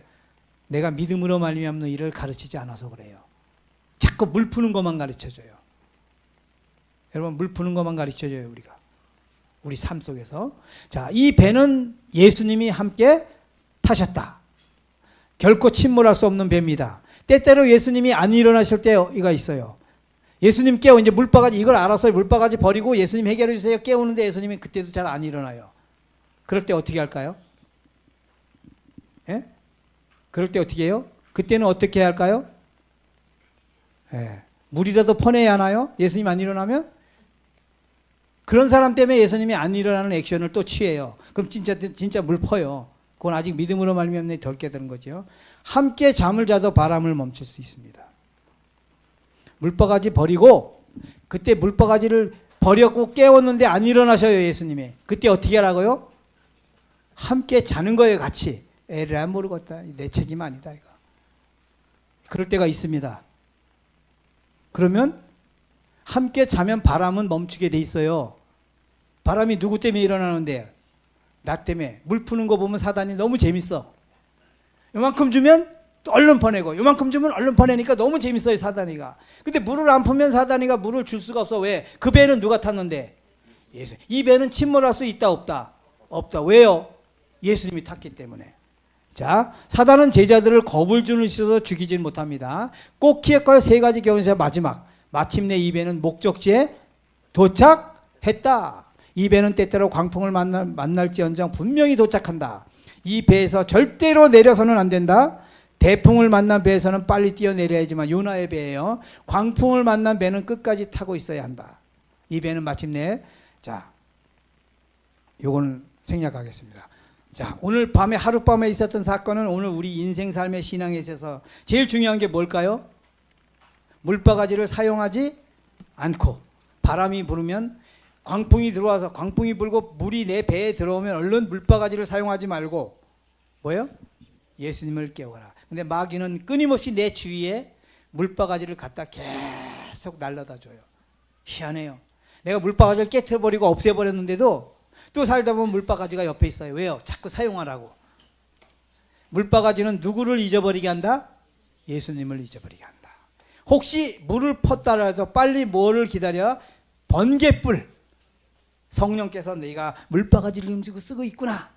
내가 믿음으로 말미암는 일을 가르치지 않아서 그래요. 자꾸 물 푸는 것만 가르쳐줘요. 여러분, 물 푸는 것만 가르쳐줘요, 우리가. 우리 삶 속에서. 자, 이 배는 예수님이 함께 타셨다. 결코 침몰할 수 없는 배입니다. 때때로 예수님이 안 일어나실 때가 있어요. 예수님 깨워, 이제 물바가지, 이걸 알아서 물바가지 버리고 예수님 해결해 주세요. 깨우는데 예수님이 그때도 잘 안 일어나요. 그럴 때 어떻게 할까요? 예? 그럴 때 어떻게 해요? 그때는 어떻게 해야 할까요? 예. 물이라도 퍼내야 하나요? 예수님 안 일어나면? 그런 사람 때문에 예수님이 안 일어나는 액션을 또 취해요. 그럼 진짜 물 퍼요. 그건 아직 믿음으로 말미암는 덜 깨달은 거죠. 함께 잠을 자도 바람을 멈출 수 있습니다. 물바가지 버리고, 그때 물바가지를 버렸고 깨웠는데 안 일어나셔요, 예수님이. 그때 어떻게 하라고요? 함께 자는 거예요, 같이. 에라 모르겠다. 내 책임 아니다, 이거. 그럴 때가 있습니다. 그러면 함께 자면 바람은 멈추게 돼 있어요. 바람이 누구 때문에 일어나는데? 나 때문에. 물 푸는 거 보면 사단이 너무 재밌어. 요만큼 주면 또 얼른 퍼내고, 요만큼 주면 얼른 퍼내니까 너무 재밌어요, 사단이가. 근데 물을 안 푸면 사단이가 물을 줄 수가 없어. 왜? 그 배는 누가 탔는데? 예수. 이 배는 침몰할 수 있다, 없다? 없다. 왜요? 예수님이 탔기 때문에. 자, 사단은 제자들을 겁을 주는 시도 죽이지 못합니다. 꼭 기억할 세 가지 경우에서 마침내 이 배는 목적지에 도착했다. 이 배는 때때로 광풍을 만날지언정 분명히 도착한다. 이 배에서 절대로 내려서는 안 된다. 대풍을 만난 배에서는 빨리 뛰어내려야지만, 요나의 배예요. 광풍을 만난 배는 끝까지 타고 있어야 한다. 이 배는 마침내, 자, 요거는 생략하겠습니다. 자, 오늘 밤에, 하룻밤에 있었던 사건은 오늘 우리 인생 삶의 신앙에 있어서 제일 중요한 게 뭘까요? 물바가지를 사용하지 않고, 바람이 불으면, 광풍이 들어와서, 광풍이 불고 물이 내 배에 들어오면 얼른 물바가지를 사용하지 말고 뭐예요? 예수님을 깨워라. 근데 마귀는 끊임없이 내 주위에 물바가지를 갖다 계속 날라다 줘요. 희한해요. 내가 물바가지를 깨트려버리고 없애버렸는데도 또 살다 보면 물바가지가 옆에 있어요. 왜요? 자꾸 사용하라고. 물바가지는 누구를 잊어버리게 한다? 예수님을 잊어버리게 한다. 혹시 물을 펐다라도 빨리 뭐를 기다려? 번개불. 성령께서 내가 물바가지를 움직이고 쓰고 있구나.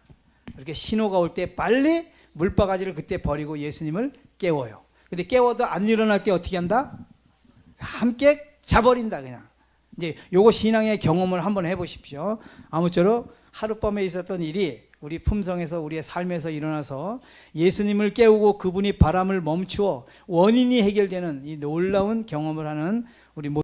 이렇게 신호가 올 때 빨리 물바가지를 그때 버리고 예수님을 깨워요. 근데 깨워도 안 일어날 때 어떻게 한다? 함께 자버린다, 그냥. 이제 요거 신앙의 경험을 한번 해보십시오. 아무쪼록 하룻밤에 있었던 일이 우리 품성에서, 우리의 삶에서 일어나서 예수님을 깨우고 그분이 바람을 멈추어 원인이 해결되는 이 놀라운 경험을 하는 우리 모두